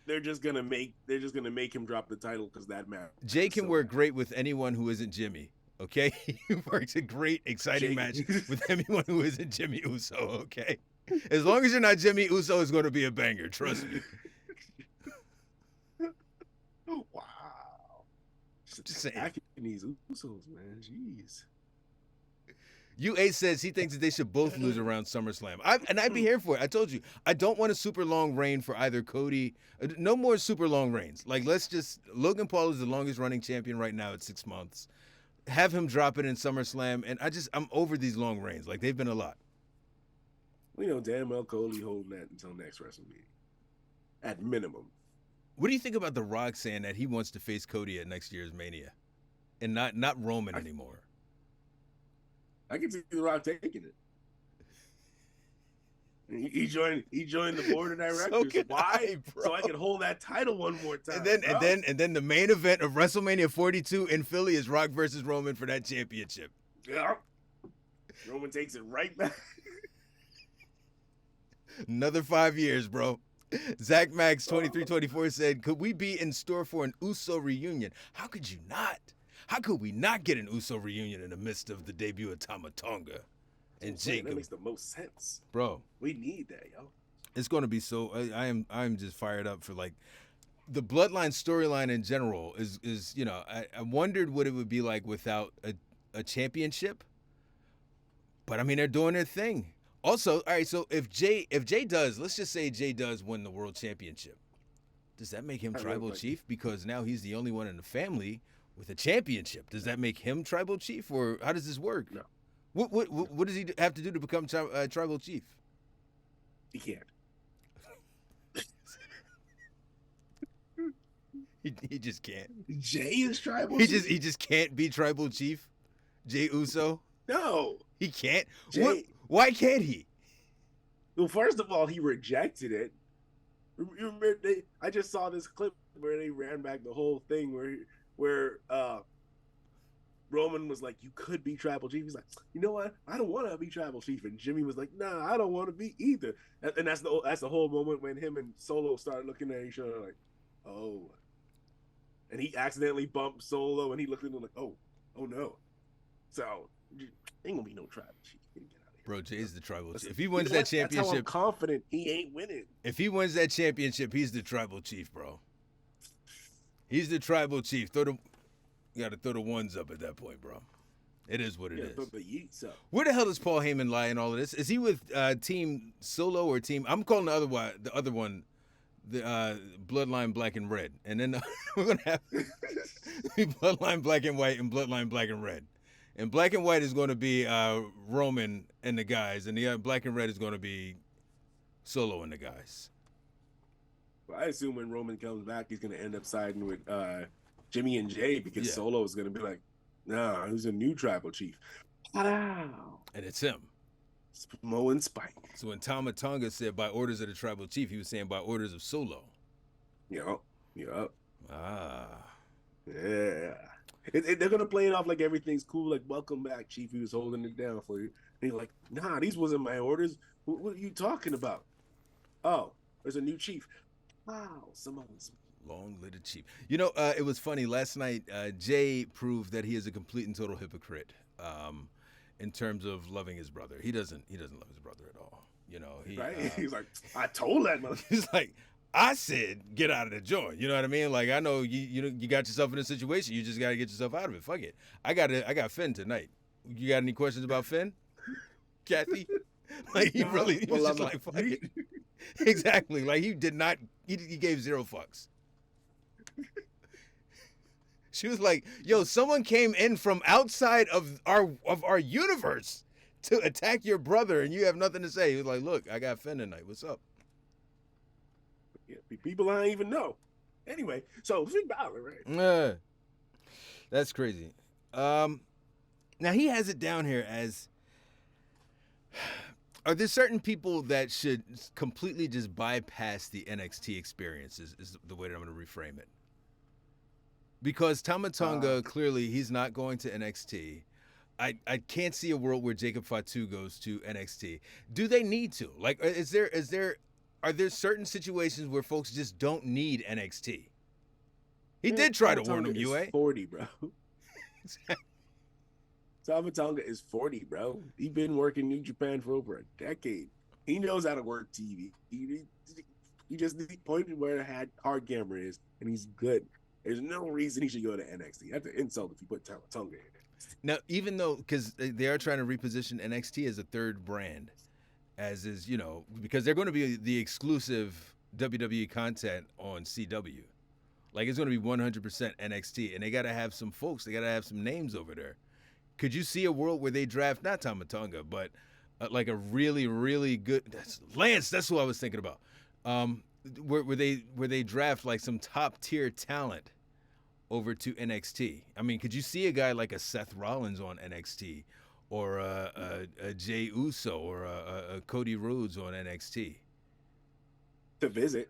They're just going to make him drop the title because that match. Jay can work great with anyone who isn't Jimmy. Okay, he works a great, exciting match with anyone who isn't Jimmy Uso. Okay, as long as you're not Jimmy Uso, it's going to be a banger. Trust me. Wow. Just saying. These Usos, man. Jeez. U8 says he thinks that they should both lose around SummerSlam. I'd be here for it. I told you, I don't want a super long reign for either Cody. No more super long reigns. Like, Logan Paul is the longest running champion right now at 6 months. Have him drop it in SummerSlam, and I'm over these long reigns. Like, they've been a lot. We know damn well Cody holding that until next WrestleMania. At minimum. What do you think about The Rock saying that he wants to face Cody at next year's Mania, and not Roman anymore? I can see The Rock taking it. He joined the board of directors. Why? So I can hold that title one more time. And then the main event of WrestleMania 42 in Philly is Rock versus Roman for that championship. Yeah. Roman takes it right back. Another 5 years, bro. Zach Max 2324 said, "Could we be in store for an Uso reunion? How could you not? How could we not get an Uso reunion in the midst of the debut of Tama Tonga and Jacob?" That makes the most sense, bro. We need that, yo. It's going to be so. I'm just fired up for like the Bloodline storyline in general. Is I wondered what it would be like without a championship. But I mean, they're doing their thing. Also, all right. So if Jay does, let's just say Jay does win the world championship, does that make him tribal chief? Because now he's the only one in the family with a championship. Does that make him tribal chief, or how does this work? No. What does he have to do to become tribal chief? He can't. He just can't. Jay is tribal. He just can't be tribal chief. Jay Uso. No, he can't. Jay, why can't he? Well, first of all, he rejected it. You remember I just saw this clip where they ran back the whole thing where Roman was like, "You could be tribal chief." He's like, "You know what? I don't want to be tribal chief." And Jimmy was like, "Nah, I don't want to be either." And that's the whole moment when him and Solo started looking at each other like, "Oh." And he accidentally bumped Solo, and he looked at him like, "Oh no." So ain't gonna be no tribal chief. Get out of here. Bro, Jay's the tribal chief. If he wins that championship, that's how I'm confident he ain't winning. If he wins that championship, he's the tribal chief, bro. He's the tribal chief. You got to throw the ones up at that point, bro. It is what it is. Throw the yeets up. Where the hell does Paul Heyman lie in all of this? Is he with Team Solo or Team? I'm calling the other one, the Bloodline Black and Red, and then we're gonna have Bloodline Black and White and Bloodline Black and Red. And Black and White is going to be Roman and the guys, and the Black and Red is going to be Solo and the guys. Well, I assume when Roman comes back, he's going to end up siding with Jimmy and Jay because Solo is going to be like, "Nah, who's a new tribal chief?" Wow. And it's him. Mo and Spike. So when Tama Tonga said by orders of the tribal chief, he was saying by orders of Solo. Yup. Ah. Yeah. They're gonna play it off like everything's cool, like "Welcome back, Chief. He was holding it down for you." And you're like, "Nah, these wasn't my orders. What are you talking about?" "Oh, there's a new chief." Wow, someone's long live the chief. You know, it was funny last night. Jay proved that he is a complete and total hypocrite in terms of loving his brother. He doesn't love his brother at all. You know, he's like, "I told that mother." He's like, "I said, get out of the joint." You know what I mean? Like, I know you got yourself in a situation. You just got to get yourself out of it. Fuck it. I got Finn tonight. You got any questions about Finn, Kathy? Like, he was just like, fuck it. Exactly. Like, he did not. He gave zero fucks. She was like, "Yo, someone came in from outside of our universe to attack your brother, and you have nothing to say." He was like, "Look, I got Finn tonight. What's up?" Yeah, people I don't even know. Anyway, so Finn Balor, right? That's crazy. Now he has it down here as, are there certain people that should completely just bypass the NXT experience is the way that I'm going to reframe it? Because Tama Tonga, clearly he's not going to NXT. I can't see a world where Jacob Fatu goes to NXT. Do they need to? Like, are there certain situations where folks just don't need NXT? He did try to warn them, UA. 40, bro. Tama Tonga is 40, bro. He's been working New Japan for over a decade. He knows how to work TV. He just pointed where the hard camera is, and he's good. There's no reason he should go to NXT. That's an insult if you put Tama Tonga in it. Now, even though, because they are trying to reposition NXT as a third brand, as is, because they're going to be the exclusive WWE content on CW. Like, it's going to be 100% NXT, and they got to have some folks, they got to have some names over there. Could you see a world where they draft, not Tama Tonga, but like a really, really good, Lance, that's who I was thinking about. where they draft like some top tier talent over to NXT. I mean, could you see a guy like a Seth Rollins on NXT, or a Jey Uso, or a Cody Rhodes on NXT? To visit.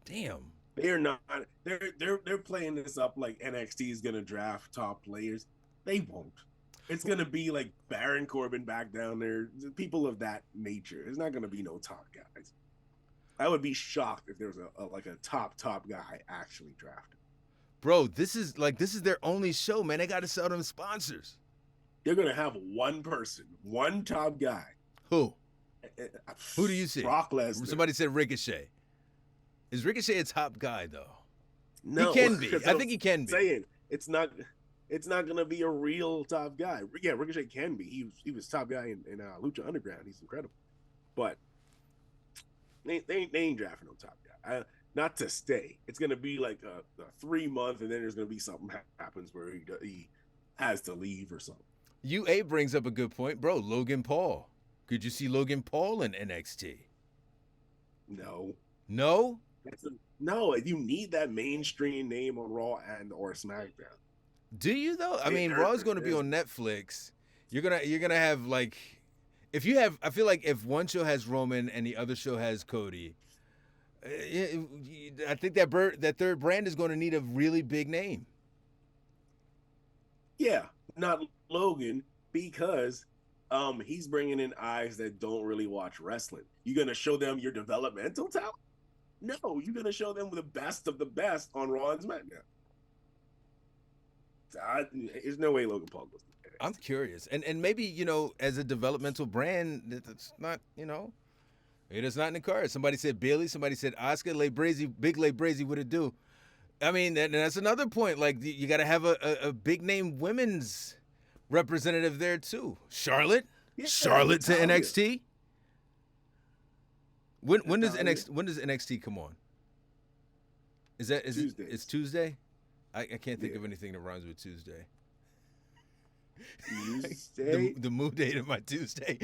Damn. They're not. They're playing this up like NXT is gonna draft top players. They won't. It's gonna be like Baron Corbin back down there. People of that nature. It's not gonna be no top guys. I would be shocked if there was a top guy actually drafted. Bro, this is their only show, man. They got to sell them sponsors. They're gonna have one person, one top guy. Who? Who do you see? Brock Lesnar. Somebody said Ricochet. Is Ricochet a top guy though? No, he can be. I think he can be. Saying it's not gonna be a real top guy. Yeah, Ricochet can be. He was top guy in Lucha Underground. He's incredible, but they ain't drafting no top guy. Not to stay. It's gonna be like a 3 month, and then there's gonna be something happens where he has to leave or something. UA brings up a good point, bro. Logan Paul. Could you see Logan Paul in NXT? No. No? No, you need that mainstream name on Raw and or SmackDown. Do you though? I mean, Raw's going to be on Netflix. You're gonna have like, if you have, I feel like if one show has Roman and the other show has Cody, I think that third brand is going to need a really big name. Yeah, not Logan, because he's bringing in eyes that don't really watch wrestling. You're gonna show them your developmental talent? No, you're gonna show them the best of the best on Raw and SmackDown. There's no way Logan Paul goes. I'm curious, and maybe as a developmental brand, it's not it is not in the cards. Somebody said Bailey. Somebody said Asuka. Big Lay Brazy would it do? I mean, that's another point. Like you got to have a big name women's representative there too. Charlotte to NXT. When does NXT come on? Is Tuesdays. It's Tuesday? I can't think of anything that rhymes with Tuesday. Tuesday? the move date of my Tuesday.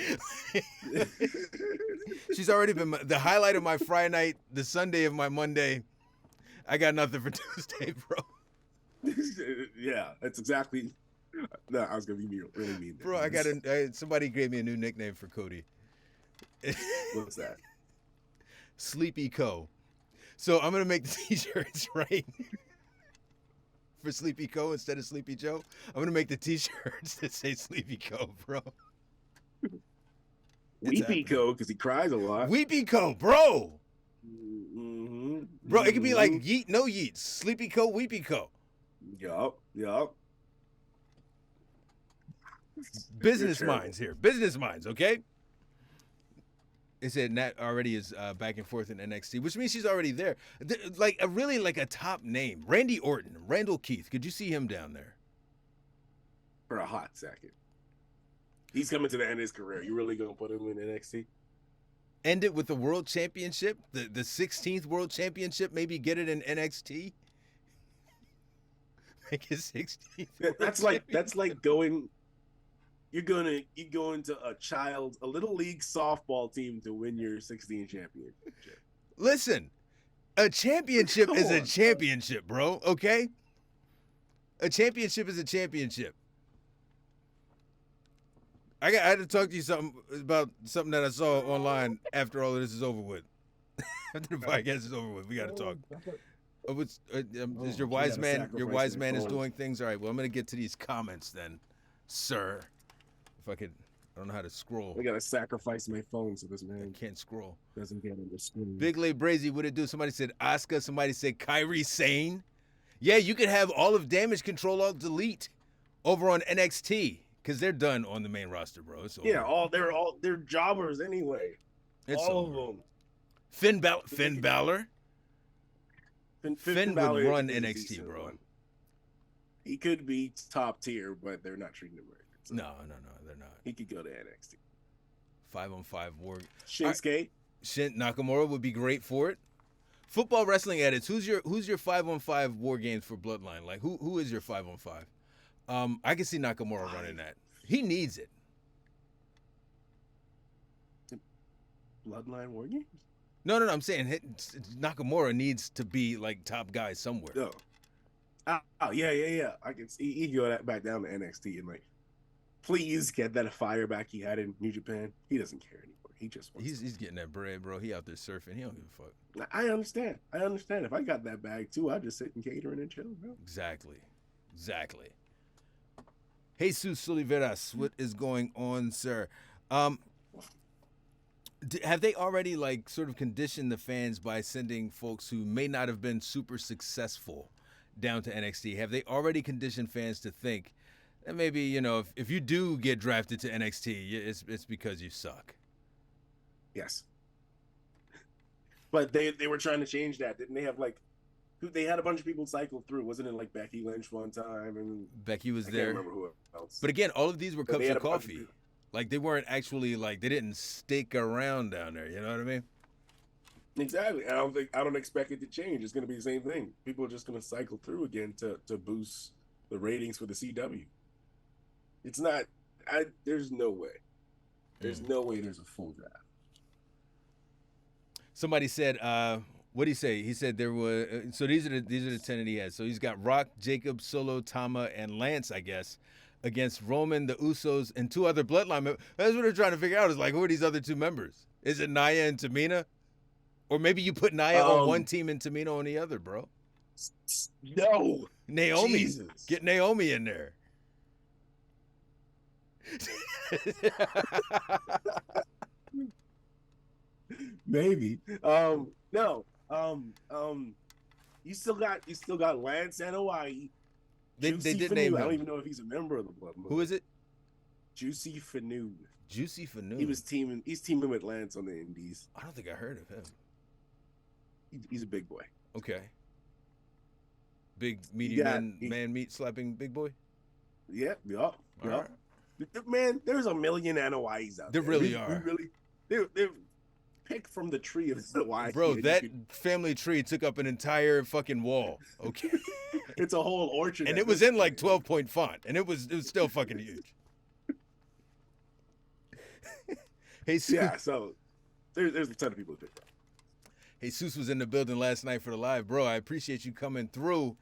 She's already been the highlight of my Friday night, the Sunday of my Monday. I got nothing for Tuesday, bro. Yeah, that's exactly. No, I was gonna be really mean. Bro, somebody gave me a new nickname for Cody. What's that? Sleepy Co. So I'm gonna make the t-shirts, right? For Sleepy Co instead of Sleepy Joe. I'm gonna make the t-shirts that say Sleepy Co, bro. Weepy Co, because he cries a lot. Weepy Co, bro. Mm-hmm. Bro, it could be like Yeet, no Yeet. Sleepy Co, Weepy Co. Yup. Business minds here. Business minds, okay? They said Nat already is back and forth in NXT, which means she's already there. Like a top name. Randy Orton, Randall Keith. Could you see him down there? For a hot second. He's coming to the end of his career. You really gonna put him in NXT? End it with the World Championship, the 16th World Championship. Maybe get it in NXT. Make it 16th. That's like going. You're going to a little league softball team to win your 16 championship. Listen, a championship is a championship, bro. Okay, a championship is a championship. I had to talk to you about something that I saw online after all of this is over with. After the podcast is over with, we got to talk. Is your wise man? Your wise man is doing things. All right. Well, I'm gonna get to these comments then, sir. If I could, I don't know how to scroll. I gotta sacrifice my phone so this man can't scroll. Doesn't get on the screen. Big Lay Brazy, what it do? Somebody said Asuka. Somebody said Kairi Sane. Yeah, you could have all of Damage Control Alt Delete over on NXT because they're done on the main roster, bro. It's over. Yeah, they're jobbers anyway. It's all over. of them. Finn Balor. Finn Balor would run is a NXT, decent bro. one. He could be top tier, but they're not treating him right. So No, they're not. he could go to NXT. 5-on-5 war. Shinsuke. Shin Nakamura would be great for it. Football Wrestling Edits. Who's your 5-on-5 war games for Bloodline? Like who is your 5-on-5? I can see Nakamura running that. He needs it. Bloodline War Games? No. I'm saying Nakamura needs to be like top guy somewhere. No. Oh, yeah. I can see he go that back down to NXT and like, please get that fire back he had in New Japan. He doesn't care anymore. He just wants. He's getting that bread, bro. He out there surfing. He don't give a fuck. I understand. If I got that bag too, I'd just sit and catering and chill, bro. Exactly. Jesus Oliveras, what is going on, sir? Have they already like sort of conditioned the fans by sending folks who may not have been super successful down to NXT? Have they already conditioned fans to think that maybe, you know, if you do get drafted to NXT, it's because you suck? Yes. But they were trying to change that. Didn't they have like they had a bunch of people cycle through? Wasn't it like Becky Lynch one time and Becky was I there. can't remember who else. But again, all of these were But they cups had of a bunch of coffee. people. Like they weren't actually like they didn't stick around down there, you know what I mean? Exactly. I don't expect it to change. It's gonna be the same thing. People are just gonna cycle through again to boost the ratings for the CW. It's not there's no way. There's no way there's a full draft. Somebody said, what did he say? He said there were so these are the 10 that he has. So he's got Rock, Jacob, Solo, Tama, and Lance, I guess, against Roman, the Usos, and 2 other bloodline members. That's what they're trying to figure out is like, who are these other 2 members? Is it Nia and Tamina? Or maybe you put Nia on one team and Tamina on the other, bro. No. Naomi. Jesus. Get Naomi in there. Maybe. No. You still got Lance and Hawaii. They Juicy did Fanu. name I don't him. even know if he's a member of the Blood Moon. Who is it? Juicy Fanu. Juicy Fanu. He's teaming with Lance on the Indies. I don't think I heard of him. He's a big boy. Okay. Big medium man meat slapping big boy. Yeah. All right. Man, there's a million Anoa'is out there. There really are. They're picked from the tree of Hawaii. Bro, that family tree took up an entire fucking wall. Okay. It's a whole orchard. And it was in like 12-point font, and it was still fucking huge. Yeah, so there's a ton of people to pick from. Jesus was in the building last night for the live, bro. I appreciate you coming through.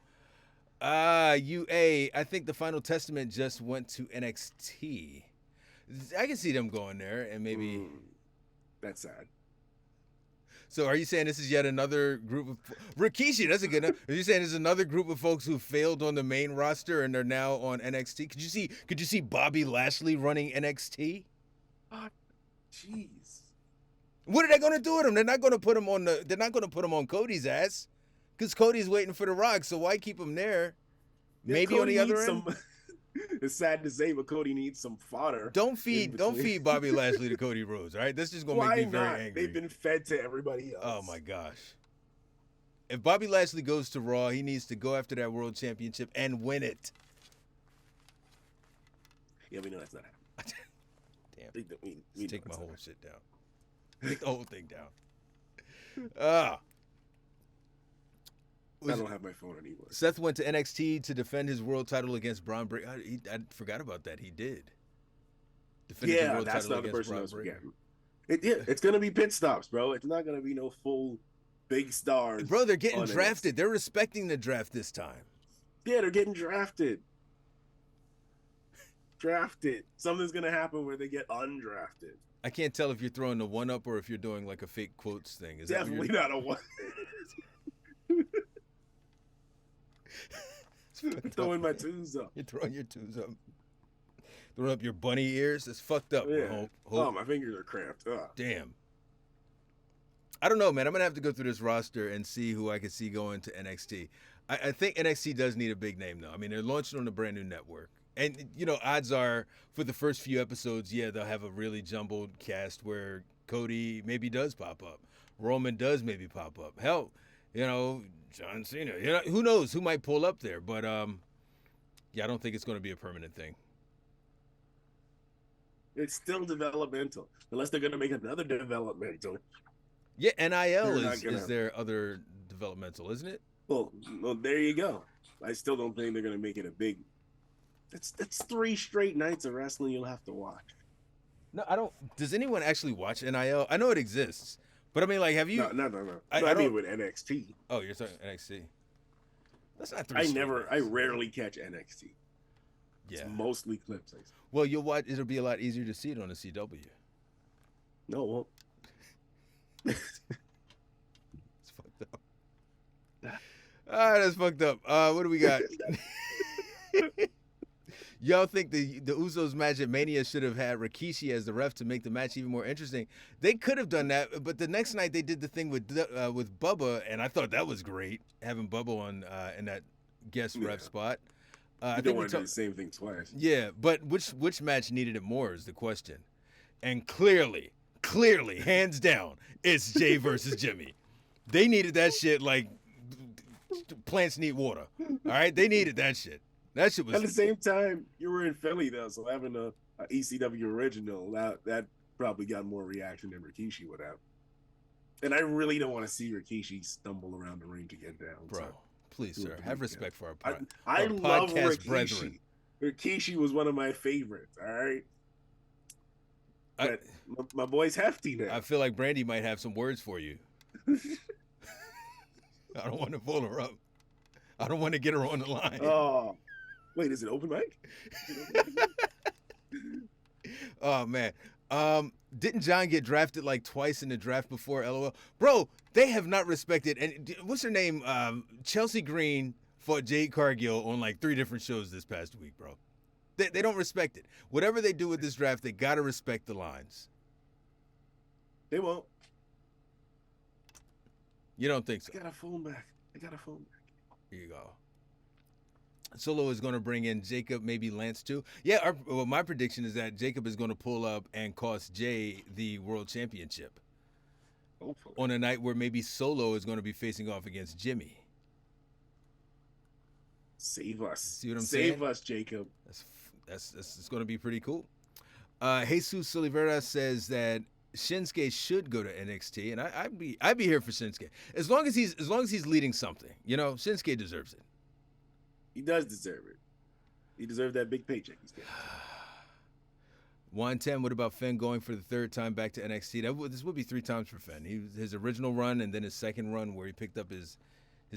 UA, I think the Final Testament just went to NXT. I can see them going there and maybe. That's sad. So are you saying this is yet another group of Rikishi? That's a good enough. Are you saying there's another group of folks who failed on the main roster and they're now on NXT? Could you see Bobby Lashley running NXT? Jeez. What are they going to do with him? They're not going to put him on They're not going to put him on Cody's ass, because Cody's waiting for the Rock. So why keep him there? Yeah, Maybe Cody on the other end. It's sad to say, but Cody needs some fodder. Don't feed Bobby Lashley to Cody Rhodes. All right, that's just going to make me very angry. They've been fed to everybody else. Oh my gosh. If Bobby Lashley goes to Raw, he needs to go after that World Championship and win it. Yeah, we know that's not happening. Damn. We Take my whole shit down. Take the whole thing down. I don't have my phone anymore. Seth went to NXT to defend his world title against Braun Breaker. I forgot about that. He did. Defended the world that's title not the against person I Braun was Breaker. forgetting. It's going to be pit stops, bro. It's not going to be no full big stars. Bro, they're getting on drafted. NXT. They're respecting the draft this time. Yeah, they're getting drafted. Something's going to happen where they get undrafted. I can't tell if you're throwing the one up or if you're doing like a fake quotes thing. Is Definitely that what not a one. Throwing my twos up. You're throwing your twos up. Throwing up your bunny ears? That's fucked up. Yeah. Hope. Oh, my fingers are cramped. Ugh. Damn. I don't know, man. I'm going to have to go through this roster and see who I can see going to NXT. I think NXT does need a big name, though. I mean, they're launching on a brand new network. And, you know, odds are for the first few episodes, yeah, they'll have a really jumbled cast where Cody maybe does pop up. Roman does maybe pop up. Hell, you know, John Cena. You know, who knows who might pull up there. But, yeah, I don't think it's going to be a permanent thing. It's still developmental. Unless they're going to make another developmental. Yeah, NIL They're not is their other developmental, isn't it? Well, there you go. I still don't think they're going to make it a big... That's 3 straight nights of wrestling you'll have to watch. No, I don't. Does anyone actually watch NIL? I know it exists, But I mean, like, have you? No. I I mean don't. with NXT. Oh, you're talking NXT. That's not three. I straight nights. rarely catch NXT. Yeah. It's mostly clips. Well, you'll watch. It'll be a lot easier to see it on the CW. No, it won't. It's fucked up. Ah, that's fucked up. What do we got? Y'all think the Usos match at Mania should have had Rikishi as the ref to make the match even more interesting? They could have done that, but the next night they did the thing with Bubba, and I thought that was great, having Bubba on in that guest ref spot. I don't want to do the same thing twice. Yeah, but which match needed it more is the question. And clearly, hands down, it's Jay versus Jimmy. They needed that shit like plants need water. All right, they needed that shit. That shit was. At the same time, you were in Philly though, so having a ECW original that probably got more reaction than Rikishi would have. And I really don't want to see Rikishi stumble around the ring to get down. Bro, so. please, sir, have respect for our I love podcast Rikishi. brethren. Rikishi was one of my favorites. All right. But my boy's hefty now. I feel like Brandy might have some words for you. I don't want to pull her up. I don't want to get her on the line. Oh, wait, is it open mic? Oh man, didn't John get drafted like twice in the draft before? LOL, bro, they have not respected. And what's her name? Chelsea Green fought Jade Cargill on like 3 different shows this past week, bro. They don't respect it. Whatever they do with this draft, they gotta respect the lines. They won't. You don't think so? I got a phone back. Here you go. Solo is going to bring in Jacob, maybe Lance too. Yeah, my prediction is that Jacob is going to pull up and cost Jay the world championship. Hopefully. On a night where maybe Solo is going to be facing off against Jimmy. Save us. See what I'm saying? Save us, Jacob. That's going to be pretty cool. Jesus Silivera says that Shinsuke should go to NXT, and I'd be here for Shinsuke as long as he's leading something. You know, Shinsuke deserves it. He does deserve it. He deserved that big paycheck he's getting. 110. What about Finn going for the 3rd time back to NXT? This would be 3 times for Finn. His original run and then his second run where he picked up his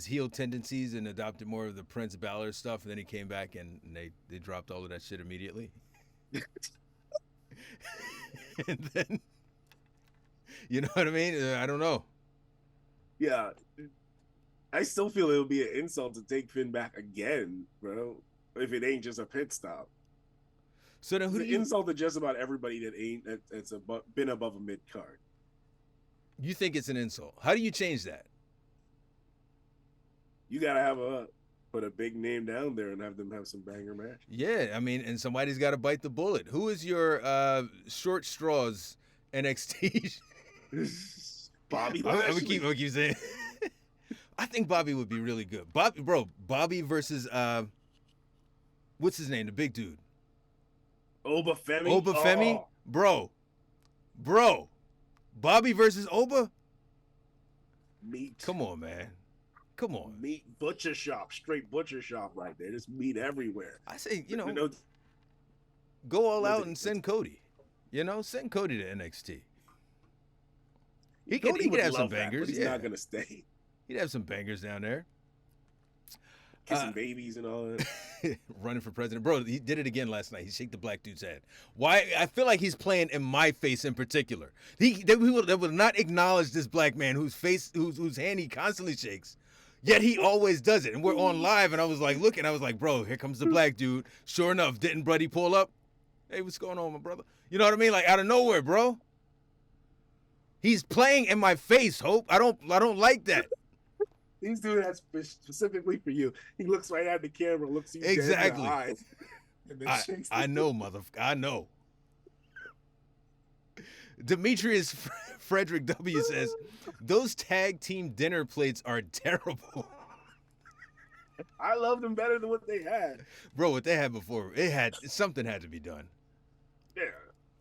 heel tendencies and adopted more of the Prince Balor stuff, and then he came back and they dropped all of that shit immediately. And then, you know what I mean? I don't know. Yeah. I still feel it would be an insult to take Finn back again, bro, if it ain't just a pit stop. So then who do you insult to just about everybody that's been above a mid card? You think it's an insult? How do you change that? You gotta put a big name down there and have them have some banger match. Yeah, I mean, and somebody's got to bite the bullet. Who is your short straws NXT? Bobby. I'm gonna keep saying. I think Bobby would be really good. Bobby versus what's his name? The big dude. Oba Femi. Oh. Bro. Bobby versus Oba? Meat. Come on, man. Come on. Meat butcher shop. Straight butcher shop right there. There's meat everywhere. I say, go all out and send Cody. Send Cody to NXT. He could have some bangers. He's not gonna stay. He'd have some bangers down there. Kissing babies and all that. Running for president. Bro, he did it again last night. He shook the black dude's head. Why? I feel like he's playing in my face in particular. They will not acknowledge this black man whose hand he constantly shakes. Yet he always does it. And we're on live, and I was like, looking, I was like, bro, here comes the black dude. Sure enough, didn't Bruddy pull up? Hey, what's going on, my brother? You know what I mean? Like, out of nowhere, bro. He's playing in my face, Hope. I don't like that. He's doing that specifically for you. He looks right at the camera, looks you exactly. dead in the eyes. I know, motherfucker. I know. Demetrius Frederick W says, those tag team dinner plates are terrible. I love them better than what they had. Bro, what they had before, something had to be done. Yeah.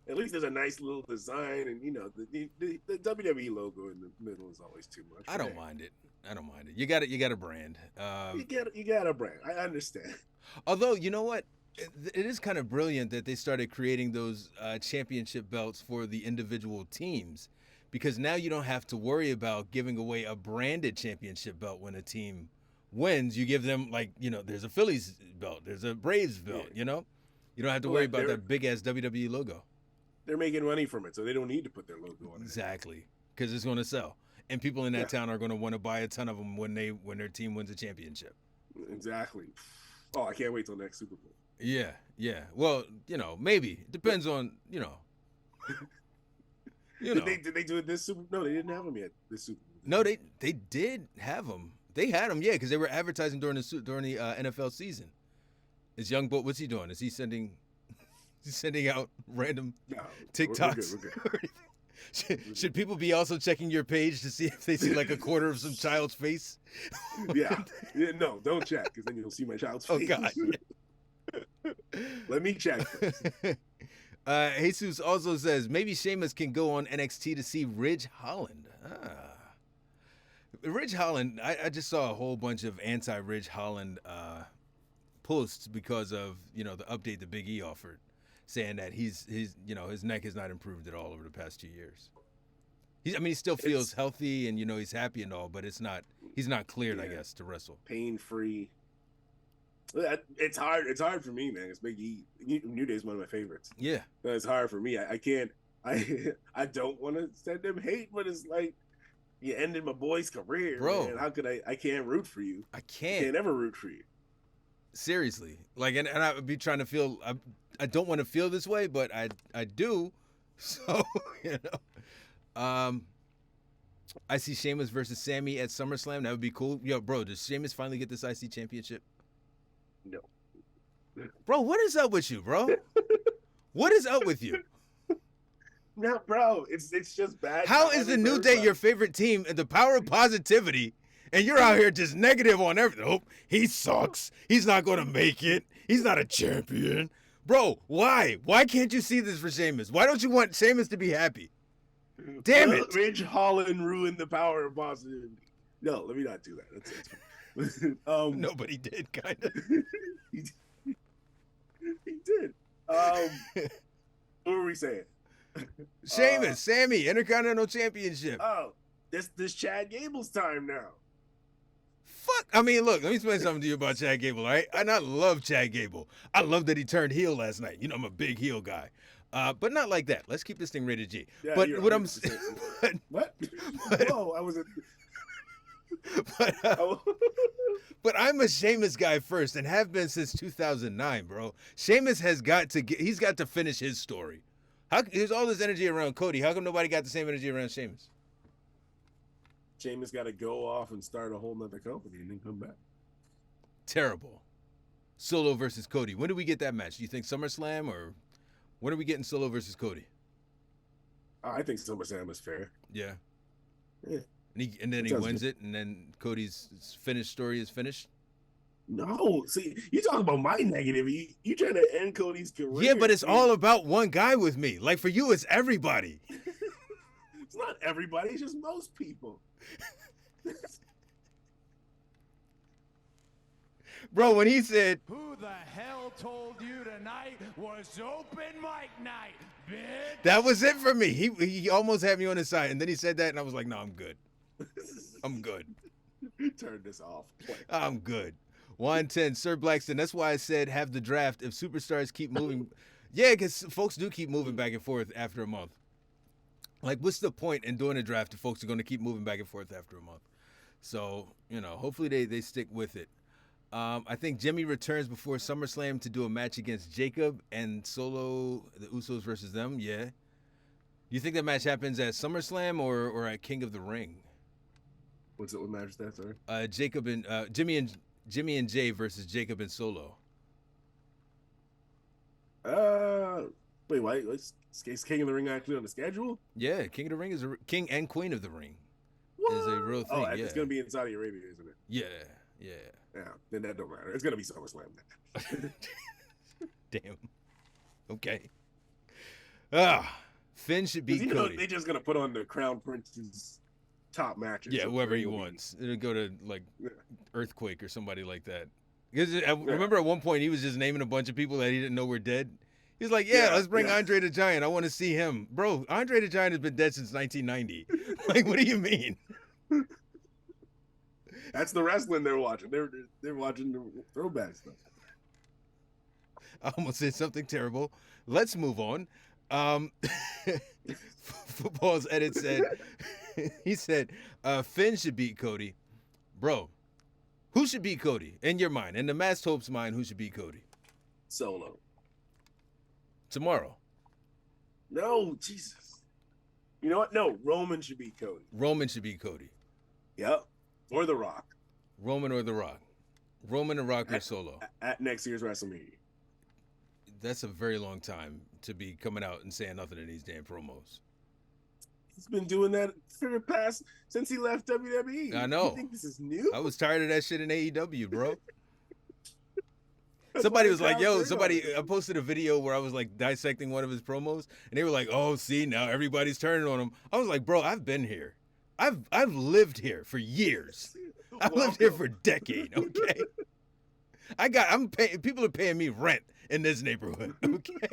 At least there's a nice little design, and the WWE logo in the middle is always too much. I don't mind it. You got a brand. You got a brand. I understand. Although, you know what? It is kind of brilliant that they started creating those championship belts for the individual teams, because now you don't have to worry about giving away a branded championship belt when a team wins. You give them, like, there's a Phillies belt, there's a Braves belt, you don't have to worry about that big ass WWE logo. They're making money from it, so they don't need to put their logo on it. Exactly, because it's going to sell, and people in that town are going to want to buy a ton of them when their team wins a championship. Exactly. Oh, I can't wait till next Super Bowl. Yeah. Well, maybe it depends on Did they do it this Super? No, they didn't have them yet. This Super Bowl. No, they did have them. They had them, yeah, because they were advertising during the NFL season. Is Young Boy? What's he doing? Is he sending out random TikToks? We're good. Should people be also checking your page to see if they see like a quarter of some child's face? Yeah. No, don't check, because then you'll see my child's face. Oh God. Let me check first. Jesus also says maybe Sheamus can go on NXT to see Ridge Holland. Ridge Holland, I just saw a whole bunch of anti-Ridge Holland posts because of the update that Big E offered, saying that he's his neck has not improved at all over the past 2 years. He still feels healthy and he's happy and all, but he's not cleared, I guess, to wrestle. Pain free. It's hard. It's hard for me, man. It's Big E. New Day's one of my favorites. Yeah, it's hard for me. I can't. I don't want to send him hate, but it's like you ended my boy's career, bro. Man. How could I can't root for you. I can't ever root for you. Seriously, like, and I would be trying to feel. I don't want to feel this way, but I do. So I see Sheamus versus Sammy at SummerSlam. That would be cool. Yo, bro, does Sheamus finally get this IC championship? No. Bro, what is up with you, bro? What is up with you? No, bro, it's just bad. How is the New Day your favorite team and the power of positivity, and you're out here just negative on everything? Oh, he sucks. He's not going to make it. He's not a champion. Bro, why? Why can't you see this for Sheamus? Why don't you want Sheamus to be happy? Damn it. Ridge Holland ruined the power of positivity. No, let me not do that. That's fine. Nobody did, kind of. He did. What were we saying? Sheamus, Sammy, Intercontinental Championship. Oh, this Chad Gable's time now. Fuck. I mean, look, let me explain something to you about Chad Gable, all right? And I love Chad Gable. I love that he turned heel last night. I'm a big heel guy. But not like that. Let's keep this thing rated G. Yeah, but what I'm what? Whoa, I was but I'm a Sheamus guy first and have been since 2009, bro. Sheamus has got to finish his story. There's all this energy around Cody. How come nobody got the same energy around Sheamus? Sheamus got to go off and start a whole nother company and then come back. Terrible. Solo versus Cody. When do we get that match? Do you think SummerSlam, or when are we getting Solo versus Cody? I think SummerSlam is fair. Yeah. Yeah. And then he wins it, and then Cody's finished story is finished? No. See, you talk about my negative. You trying to end Cody's career. Yeah, but it's all about one guy with me. Like, for you, it's everybody. It's not everybody. It's just most people. Bro, when he said, "Who the hell told you tonight was open mic night, bitch?" That was it for me. He almost had me on his side, and then he said that, and I was like, no, I'm good. I'm good. Turn this off. I'm good. 110, Sir Blackston. That's why I said have the draft if superstars keep moving. Yeah, because folks do keep moving back and forth after a month. Like, what's the point in doing a draft if folks are going to keep moving back and forth after a month? So, hopefully they stick with it. I think Jimmy returns before SummerSlam to do a match against Jacob and Solo, the Usos versus them. Yeah. You think that match happens at SummerSlam or at King of the Ring? What match is that, sorry? Jacob and Jimmy and Jay versus Jacob and Solo. Wait, why? Is King of the Ring actually on the schedule? Yeah, King of the Ring is King and Queen of the Ring. What? Is a real thing. Oh, yeah. It's gonna be in Saudi Arabia, isn't it? Yeah. Yeah, then that don't matter. It's gonna be SummerSlam. Damn. Okay. Finn should beat Cody. They're just gonna put on the Crown Prince's top matches. Yeah, whoever he wants. It'll go to Earthquake or somebody like that. Because I remember at one point he was just naming a bunch of people that he didn't know were dead. He's like, yeah, let's bring Andre the Giant. I want to see him. Bro, Andre the Giant has been dead since 1990. Like, what do you mean? That's the wrestling they're watching. They're watching the throwback stuff. I almost said something terrible. Let's move on. Football's edit said, he said, Finn should beat Cody. Bro, who should beat Cody? In your mind, in the Masked Hope's mind, who should beat Cody? Solo. Tomorrow. No, Jesus. You know what? No, Roman should beat Cody. Roman should beat Cody. Yep. Or The Rock. Roman or The Rock. Roman and Rock or Solo. At next year's WrestleMania. That's a very long time to be coming out and saying nothing in these damn promos. He's been doing that for the past, since he left WWE. I know. You think this is new? I was tired of that shit in AEW, bro. Somebody was like, yo, I posted a video where I was like dissecting one of his promos, and they were like, oh, see, now everybody's turning on him. I was like, bro, I've been here. I've lived here for years. I've lived here for a decade, okay? People are paying me rent in this neighborhood, okay?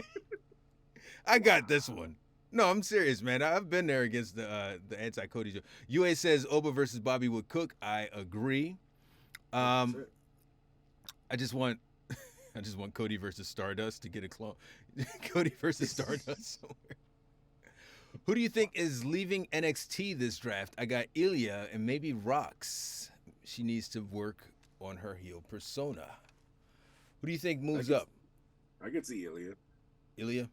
I got this one. No, I'm serious, man. I've been there against the anti-Cody show. UA says Oba versus Bobby would cook. I agree. I just want Cody versus Stardust to get a clone. Cody versus Stardust somewhere. Who do you think is leaving NXT this draft? I got Ilya and maybe Rox. She needs to work on her heel persona. Who do you think moves up? I could see Ilya. Ilya?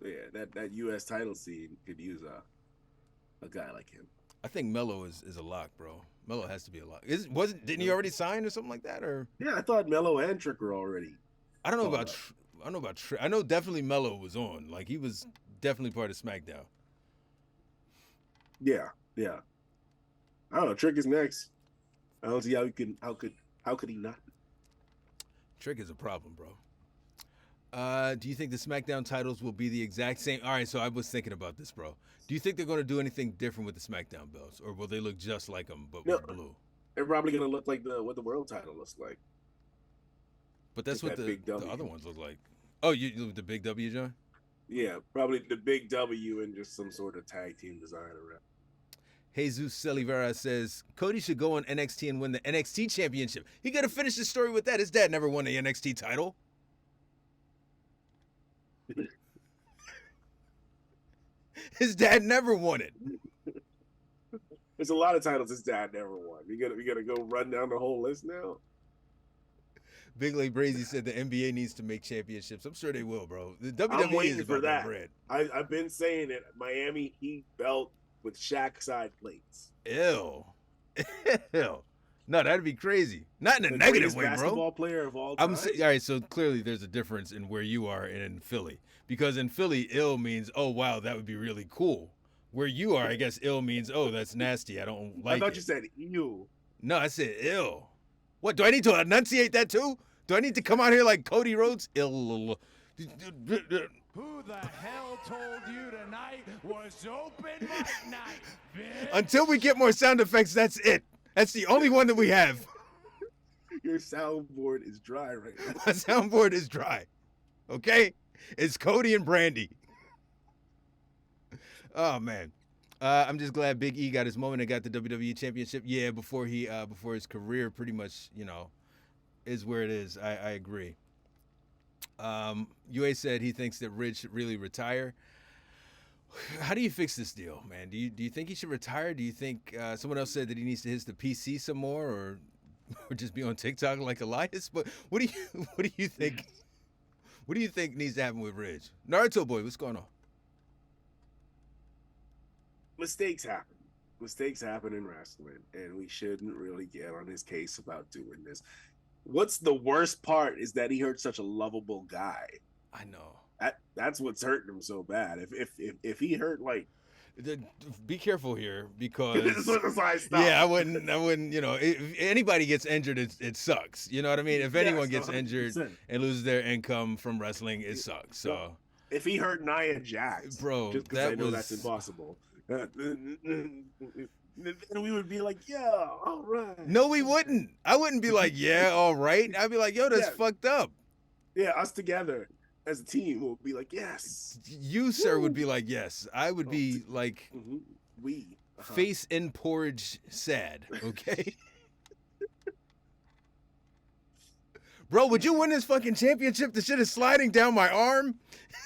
Yeah, that U.S. title scene could use a guy like him. I think Mello is a lock, bro. Mello has to be a lock. Didn't he already sign or something like that? Or yeah, I thought Mello and Trick were already. I don't know about. Trick. I know definitely Mello was on. Like he was definitely part of SmackDown. Yeah. I don't know. Trick is next. I don't see how could he not? Trick is a problem, bro. Do you think the SmackDown titles will be the exact same? All right, so I was thinking about this, bro. Do you think they're going to do anything different with the SmackDown belts, or will they look just like them but with blue? They're probably going to look like what the world title looks like. But that's what the other ones look like. Oh, the Big W, John? Yeah, probably the Big W and just some sort of tag team design around. Jesus Celivera says Cody should go on NXT and win the NXT championship. He got to finish his story with that. His dad never won the NXT title. His dad never won it. There's a lot of titles his dad never won. We gotta go run down the whole list now. Big Lake Brazy said the NBA needs to make championships. I'm sure they will, bro. The WWE I'm waiting is for that. Bread. I've been saying it. Miami Heat belt with Shaq side plates. Ew. No, that'd be crazy. Not in a negative way, bro. Basketball player of all time. All right, so clearly there's a difference in where you are and in Philly. Because in Philly, ill means, oh, wow, that would be really cool. Where you are, I guess ill means, oh, that's nasty. I don't like it. I thought you said ew. No, I said ill. What, do I need to enunciate that too? Do I need to come out here like Cody Rhodes? Ill. Who the hell told you tonight was open mic night, bitch? Until we get more sound effects, that's it. That's the only one that we have. Your soundboard is dry right now. My soundboard is dry. Okay? It's Cody and Brandy. Oh, man. I'm just glad Big E got his moment and got the WWE Championship. Yeah, before his career pretty much, is where it is. I agree. UA said he thinks that Ridge should really retire. How do you fix this deal, man? Do you think he should retire? Do you think someone else said that he needs to hit the PC some more, or just be on TikTok like Elias? But what do you think? What do you think needs to happen with Ridge? Naruto boy, what's going on? Mistakes happen. Mistakes happen in wrestling, and we shouldn't really get on his case about doing this. What's the worst part is that he hurt such a lovable guy. I know. That's what's hurting him so bad. If he hurt like, be careful here because I I wouldn't. If anybody gets injured, it sucks. You know what I mean? If anyone gets 100%. Injured and loses their income from wrestling, it sucks. So if he hurt Nia Jax, bro, just because I know that's impossible. Then we would be like, yeah, all right. No, we wouldn't. I wouldn't be like, yeah, all right. I'd be like, yo, that's fucked up. Yeah, us together. as a team will be like, yes. You, sir, would be like, yes. I would be like, We. face in porridge sad, okay? Bro, would you win this fucking championship? The shit is sliding down my arm.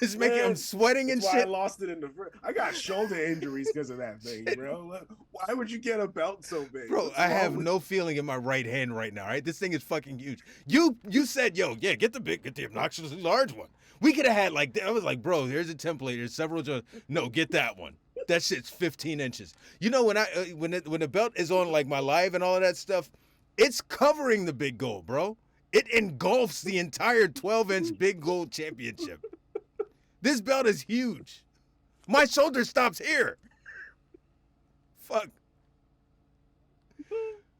It's making I'm sweating and That's why shit. I lost it in the first. I got shoulder injuries because of that thing, bro. Why would you get a belt so big? Bro, What's I wrong have with no feeling in my right hand right now, right? This thing is fucking huge. You said, yo, yeah, get the obnoxiously large one. We could have had like, I was like, bro, here's a template. There's several. No, get that one. That shit's 15 inches. You know, when the belt is on like my live and all of that stuff, it's covering the big gold, bro. It engulfs the entire 12-inch big gold championship. This belt is huge. My shoulder stops here. Fuck.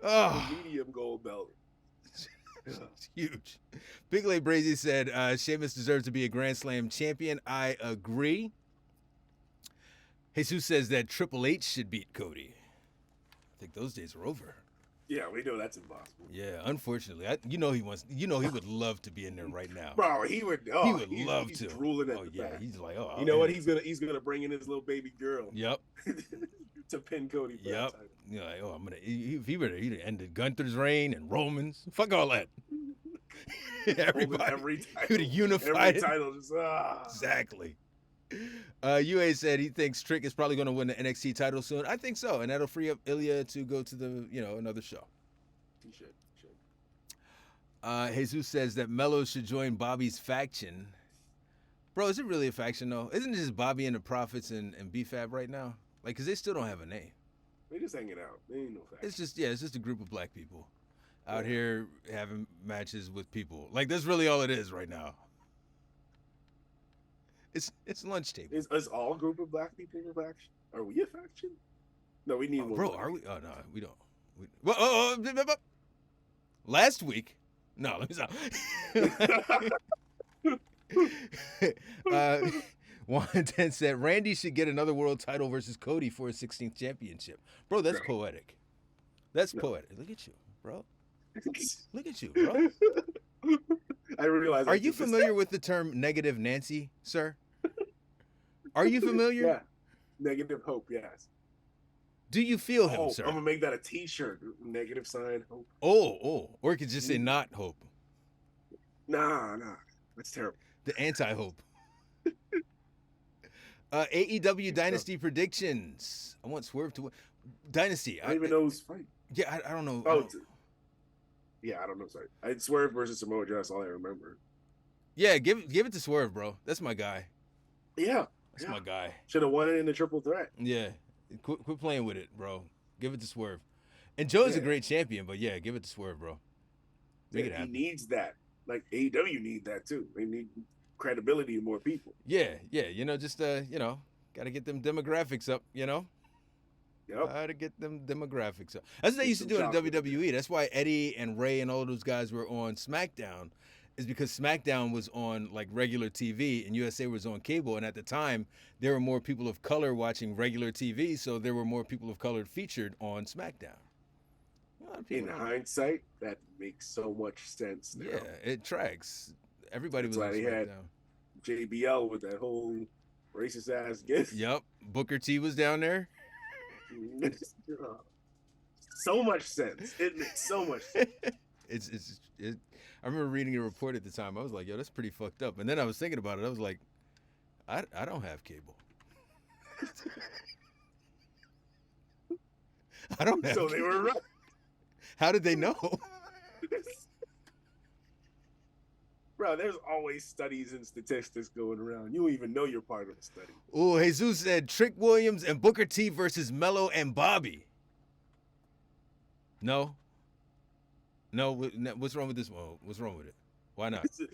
Oh. medium gold belt? It's huge. Big Lay Brazy said, Sheamus deserves to be a Grand Slam champion. I agree. Jesus says that Triple H should beat Cody. I think those days are over. Yeah, we know that's impossible. Yeah, unfortunately. He would love to be in there right now. Bro, he would. He would love he's to. Drooling at oh, the yeah, back. he's like, oh. You know what? He's gonna bring in his little baby girl. Yep. To pin Cody. For Yep. that title. You're like, oh, he'd ended Gunther's reign and Roman's. Fuck all that. Everybody. Every title. He would have unified Every it. title just Exactly. UA said he thinks Trick is probably going to win the NXT title soon. I think so, and that'll free up Ilya to go to the another show. He should. Jesus says that Mello should join Bobby's faction. Bro, is it really a faction though? Isn't it just Bobby and the Prophets and BFAB right now? Like, cause they still don't have a name. They just hanging out. They ain't no faction. It's just a group of black people out here having matches with people. Like, that's really all it is right now. It's lunch table. Is all group of black people a faction? Are we a faction? No, we need one. Bro, more. are we? Oh no, we don't. Last week. No, let me stop. 110 said Randy should get another world title versus Cody for his 16th championship. Bro, that's poetic. That's poetic. Look at you, bro. Look at you, bro. I realize. Are you familiar with the term negative Nancy, sir? Are you familiar? Yeah. Negative hope, yes. Do you feel him, sir? I'm gonna make that a T-shirt. Negative sign hope. Oh. Or it could just say not hope. Nah. That's terrible. The anti-hope. AEW Dynasty predictions. I want Swerve to win. Dynasty. I don't even know who's fighting. Yeah, I don't know. Oh, yeah, I don't know. Sorry, I Swerve versus Samoa Joe. That's all I remember. Yeah, give it to Swerve, bro. That's my guy. Yeah, That's my guy. Should have won it in the triple threat. Yeah, quit playing with it, bro. Give it to Swerve. And Joe's a great champion, but yeah, give it to Swerve, bro. Make it happen. He needs that. Like AEW need that too. They need credibility in more people. Yeah. Just got to get them demographics up. Yep. Got to get them demographics up. That's what they used to do in the WWE. That's why Eddie and Ray and all those guys were on SmackDown, is because SmackDown was on like regular TV and USA was on cable. And at the time, there were more people of color watching regular TV, so there were more people of color featured on SmackDown. In hindsight, that makes so much sense now. Yeah, it tracks. Everybody That's was on why they had SmackDown. JBL with that whole racist ass gift. Yep. Booker T was down there. So much sense. It makes so much sense. I remember reading a report at the time. I was like, yo, that's pretty fucked up. And then I was thinking about it. I was like, I don't have cable. I don't have So cable. they were right. How did they know? Bro, there's always studies and statistics going around. You don't even know you're part of the study. Oh, Jesus said Trick Williams and Booker T versus Mello and Bobby. No. What's wrong with this one? What's wrong with it? Why not? Wait,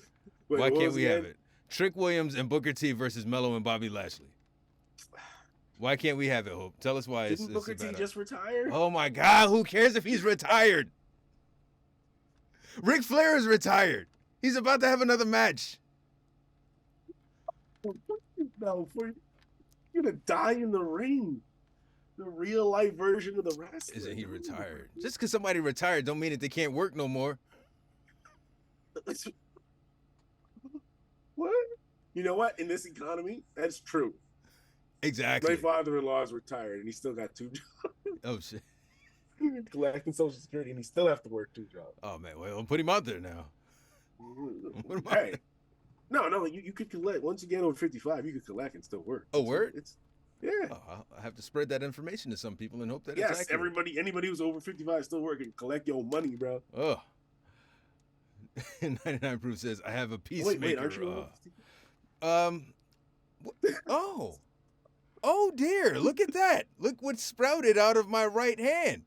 Why what can't was we it have again? it? Trick Williams and Booker T versus Mello and Bobby Lashley. Why can't we have it, Hope? Tell us why. Didn't Booker T just retire? Oh my God! Who cares if he's retired? Ric Flair is retired. He's about to have another match. No, you're gonna die in the ring. The real life version of the wrestler. Isn't he retired? Just because somebody retired don't mean that they can't work no more. What? You know what? In this economy, that's true. Exactly. My father-in-law is retired, and he still got 2 Oh shit. jobs, collecting Social Security, and he still have to work 2 jobs. Oh man, well put him out there now. Put him out Hey, no, you could collect once you get over 55. You could collect and still work. Oh, word? It's yeah. Oh, I have to spread that information to some people and hope that it's Yes, accurate. anybody who's over 55 still working. Collect your money, bro. Oh. 99 Proof says, I have a peacemaker. Wait, aren't you over 55? Oh. Oh dear, look at that. Look what sprouted out of my right hand.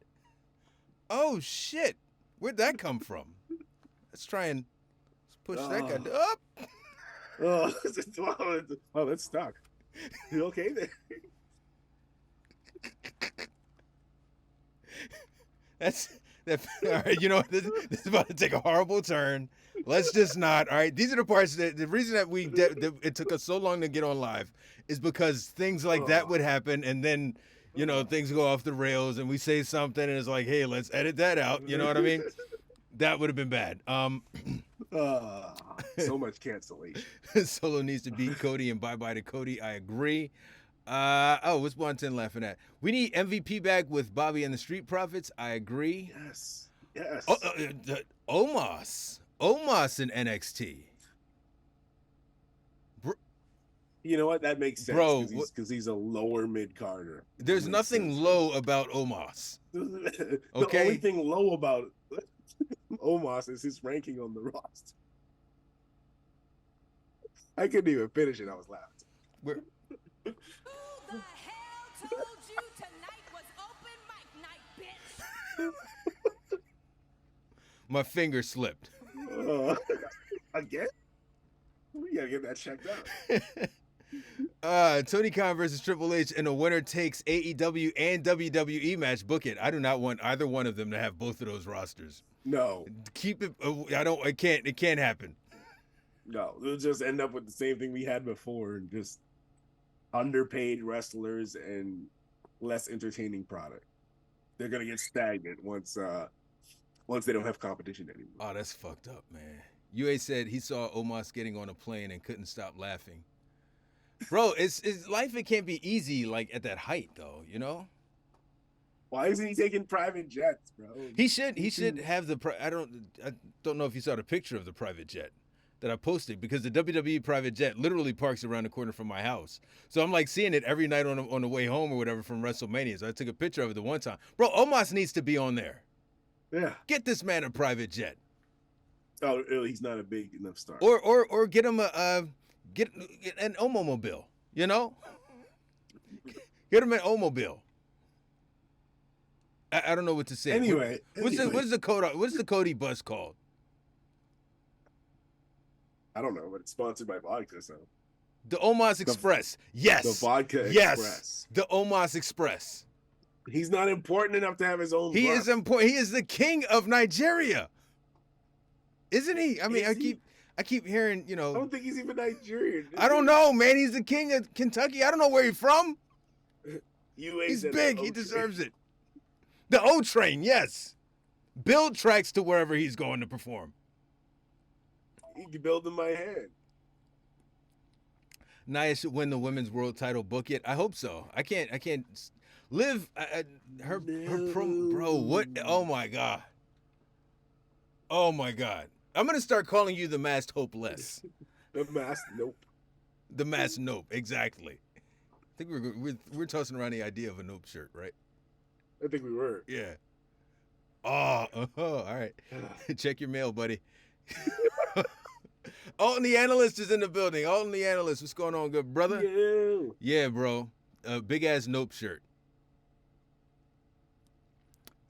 Oh shit. Where'd that come from? Let's try and push that guy up. Oh, that's stuck. You okay there? All right, you know what? This is about to take a horrible turn. Let's just not. All right, these are the parts that the reason that it took us so long to get on live is because things like that would happen, and then things go off the rails, and we say something, and it's like, hey, let's edit that out. You know what I mean? That would have been bad. So much cancellation. Solo needs to beat Cody and bye-bye to Cody. I agree. What's 110 laughing at? We need MVP back with Bobby and the Street Profits. I agree. Yes. Omos in NXT. You know what? That makes sense, bro. Because he's a lower mid carder. There's nothing low about Omos. The Okay? only thing low about Omos is his ranking on the roster. I couldn't even finish it. I was laughing. We're- Who the hell told you tonight was open mic night, bitch? My finger slipped. Again? We gotta get that checked out. Tony Khan versus Triple H in a winner takes AEW and WWE match. Book it. I do not want either one of them to have both of those rosters. No. Keep it. It can't happen. No. We'll just end up with the same thing we had before, and just underpaid wrestlers and less entertaining product. They're gonna get stagnant once they don't have competition anymore. Oh, that's fucked up, man. UA said he saw Omos getting on a plane and couldn't stop laughing. Bro, it's life. It can't be easy like at that height, though. You know. Why isn't he taking private jets, bro? He should have the. I don't know if you saw the picture of the private jet that I posted, because the WWE private jet literally parks around the corner from my house. So I'm like seeing it every night on the way home or whatever from WrestleMania. So I took a picture of it the one time. Bro, Omos needs to be on there. Yeah. Get this man a private jet. Oh, he's not a big enough star. Or get him get an Omomobile, you know? Get him an Omobile. I don't know what to say. Anyway, what's the Cody bus called? I don't know, but it's sponsored by vodka, so. The Omos Express. Yes. The vodka yes. Express. The Omos Express. He's not important enough to have his own. He bus. is important. He is the king of Nigeria. Isn't he? I mean, I keep hearing, I don't think he's even Nigerian. I don't know, man. He's the king of Kentucky. I don't know where he's from. He's big. He deserves it. The O Train, yes. Build tracks to wherever he's going to perform. You can build in my hand. Nia should win the women's world title. Book it. I hope so. I can't live her promo, bro. What? Oh my god. Oh my god. I'm gonna start calling you the masked hopeless. The mask, nope. The masked nope. Exactly. I think we're tossing around the idea of a nope shirt, right? I think we were. Yeah. Oh, all right. Check your mail, buddy. Alton the analyst is in the building. Alton the analyst, what's going on, good brother? Yeah. Yeah, bro. Big ass nope shirt.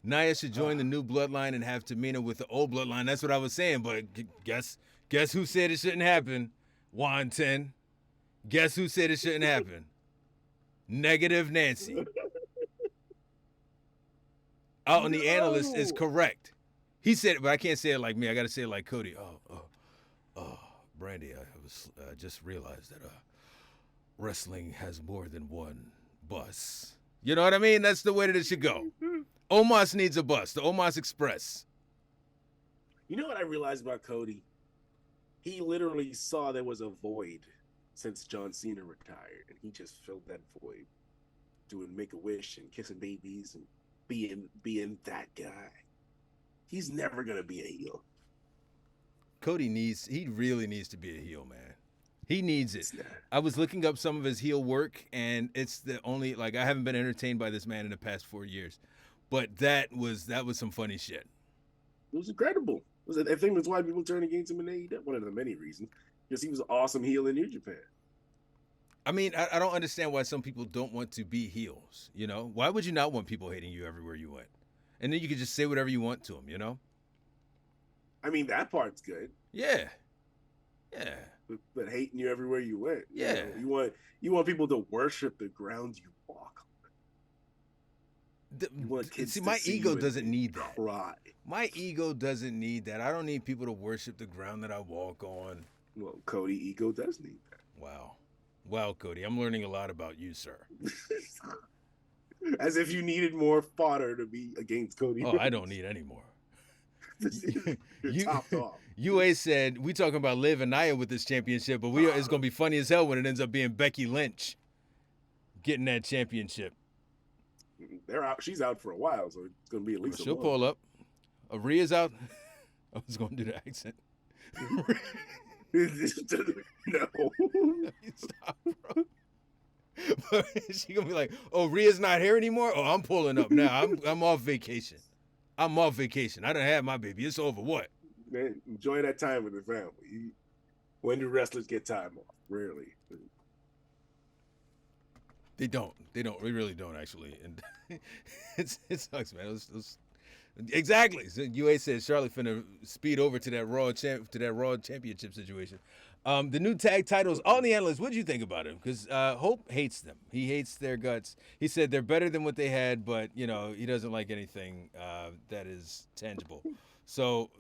Nia should join the new bloodline and have Tamina with the old bloodline. That's what I was saying, but guess who said it shouldn't happen? Juan 10. Guess who said it shouldn't happen? Negative Nancy. Alton the analyst is correct. He said it, but I can't say it like me. I got to say it like Cody. Brandy, I just realized that wrestling has more than one bus. You know what I mean? That's the way that it should go. Omos needs a bus, the Omos Express. You know what I realized about Cody? He literally saw there was a void since John Cena retired, and he just filled that void, doing Make-A-Wish and kissing babies and being that guy. He's never gonna be a heel. He really needs to be a heel, man. He needs it. It's not. I was looking up some of his heel work, and it's the only I haven't been entertained by this man in the past 4 years, but that was some funny shit. It was incredible. I think that's why people turn against him in AEW. One of the many reasons, because he was an awesome heel in New Japan. I mean, I don't understand why some people don't want to be heels. You know, why would you not want people hating you everywhere you went, and then you could just say whatever you want to them? You know. I mean, that part's good. Yeah. But hating you everywhere you went. Yeah. You want people to worship the ground you walk on. You want kids See, to my see ego you and doesn't need that. Cry. My ego doesn't need that. I don't need people to worship the ground that I walk on. Well, Cody ego does need that. Wow, Cody. I'm learning a lot about you, sir. As if you needed more fodder to be against Cody. Oh, I don't need any more. You're topped off. UA said, we talking about Liv and Nia with this championship, but it's going to be funny as hell when it ends up being Becky Lynch getting that championship. They're out. She's out for a while, so it's going to be at least She'll a month. pull up. Rhea's out. I was going to do the accent. No. Stop, bro. But she gonna be like, "Oh, Rhea's not here anymore. Oh, I'm pulling up now. I'm off vacation. I done had my baby. It's over. What? Man, enjoy that time with the family. When do wrestlers get time off? Rarely. They don't. They really don't actually. And it sucks, man. Exactly. So UA says Charlotte finna speed over to that Raw championship situation. The new tag titles. All the analysts, what did you think about it? Because Hope hates them. He hates their guts. He said they're better than what they had, but he doesn't like anything that is tangible. So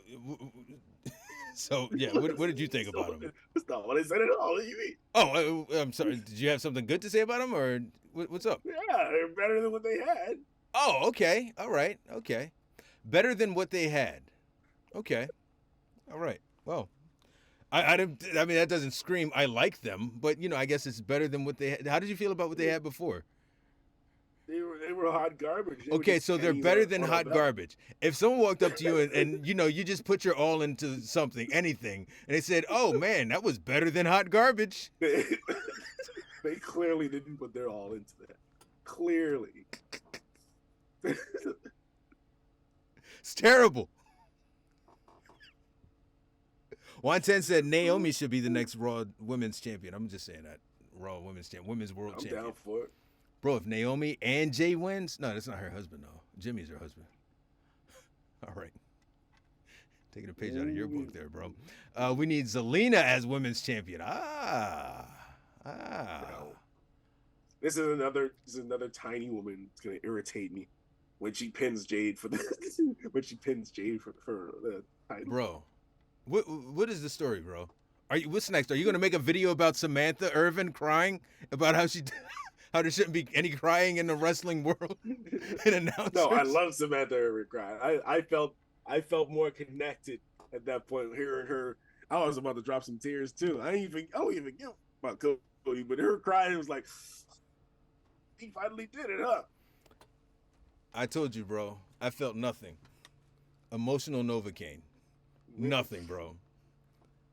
yeah. What did you think about him? That's not what I said at all. What do you mean? Oh, I'm sorry. Did you have something good to say about him, or what's up? Yeah, they're better than what they had. Oh, okay. All right. Okay. Better than what they had. Okay. All right. Well, I mean, that doesn't scream I like them, but I guess it's better than what they had. How did you feel about what they had before? They were hot garbage. Okay, so they're better than hot garbage. If someone walked up to you and you just put your all into something, anything, and they said, "Oh man, that was better than hot garbage." They clearly didn't put their all into that. Clearly. It's terrible. Wanten said Naomi should be the next Raw Women's Champion. I'm just saying that. Raw Women's Champion. Women's World I'm Champion. down for it. Bro, if Naomi and Jay wins, no, that's not her husband, though. Jimmy's her husband. All right. Taking a page out of your book there, bro. We need Zelina as Women's Champion. No. This is another tiny woman that's gonna irritate me when she pins Jade for the title. Bro, what is the story, bro? What's next? Are you gonna make a video about Samantha Irvin crying about how there shouldn't be any crying in the wrestling world? No, I love Samantha Irvin crying. I felt more connected at that point hearing her. I was about to drop some tears too. I don't even give about Cody, but her crying was like, he finally did it, huh? I told you, bro. I felt nothing. Emotional Novocaine. Nothing, bro.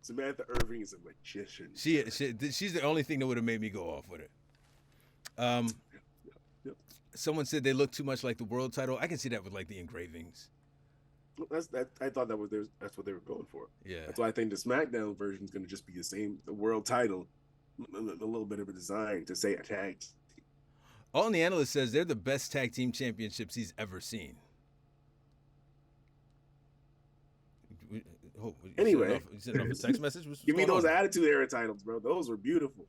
Samantha Irvin is a magician. She's the only thing that would have made me go off with it. Yep. Someone said they look too much like the world title. I can see that with like the engravings. I thought that's what they were going for. Yeah. That's why I think the SmackDown version is going to just be the same, the world title, a little bit of a design to say attacked. All in the Analyst says they're the best tag team championships he's ever seen. Anyway, you sent off a text message? Give me those Attitude Era titles, bro. Those were beautiful.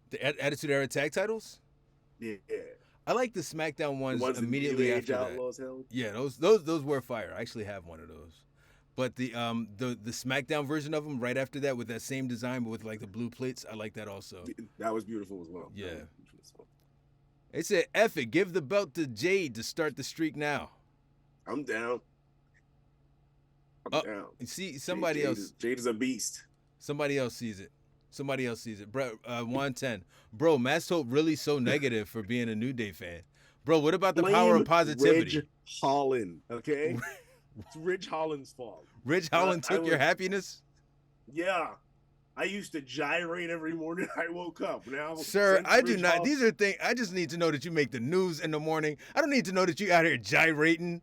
The Attitude Era tag titles? Yeah. I like the SmackDown ones immediately after that. Held. Yeah, those were fire. I actually have one of those. But the SmackDown version of them right after that with that same design but with like the blue plates, I like that also. That was beautiful as well. Yeah. They said, F it, give the belt to Jade to start the streak now. I'm down. I'm down. See, somebody else. Jade is a beast. Somebody else sees it. Somebody else sees it. Bro, 110. Bro, Mass Hope really so negative for being a New Day fan. Bro, what about the power of positivity? Ridge Holland, okay? It's Ridge Holland's fault. Ridge Holland took your happiness? Yeah. I used to gyrate every morning I woke up. Now, sir, since I do Ridge not. Holland- These are things. I just need to know that you make the news in the morning. I don't need to know that you out here gyrating.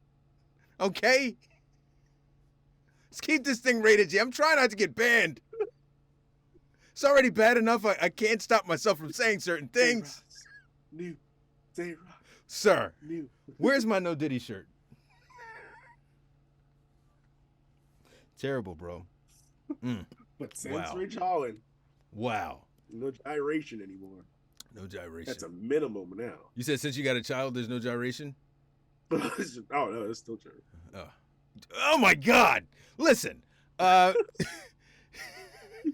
Okay? Let's keep this thing rated G. I'm trying not to get banned. It's already bad enough. I can't stop myself from saying certain things. New. J-Rock. Sir, New. where's my No Diddy shirt? Terrible, bro. But since Wow. Ridge Holland, Wow. no gyration anymore. No gyration. That's a minimum now. You said since you got a child, there's no gyration? Oh no, it's still true. Oh my God! Listen,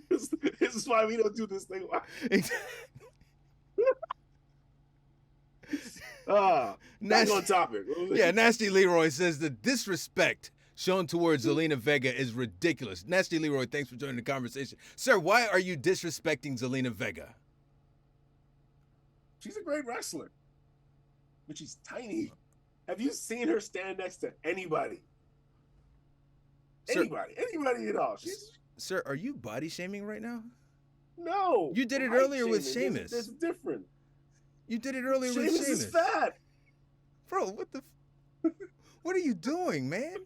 This is why we don't do this thing. Back Nasty- on topic. yeah, Nasty Leroy says the disrespect shown towards Zelina Vega is ridiculous. Nasty Leroy, thanks for joining the conversation. Sir, why are you disrespecting Zelina Vega? She's a great wrestler, but she's tiny. Have you seen her stand next to anybody? Sir- Anybody at all? She's Sir, are you body shaming right now? no. You did it height earlier with shaming. Sheamus. There's different. You did it earlier with Sheamus Sheamus. is fat. Bro, what the what are you doing, man?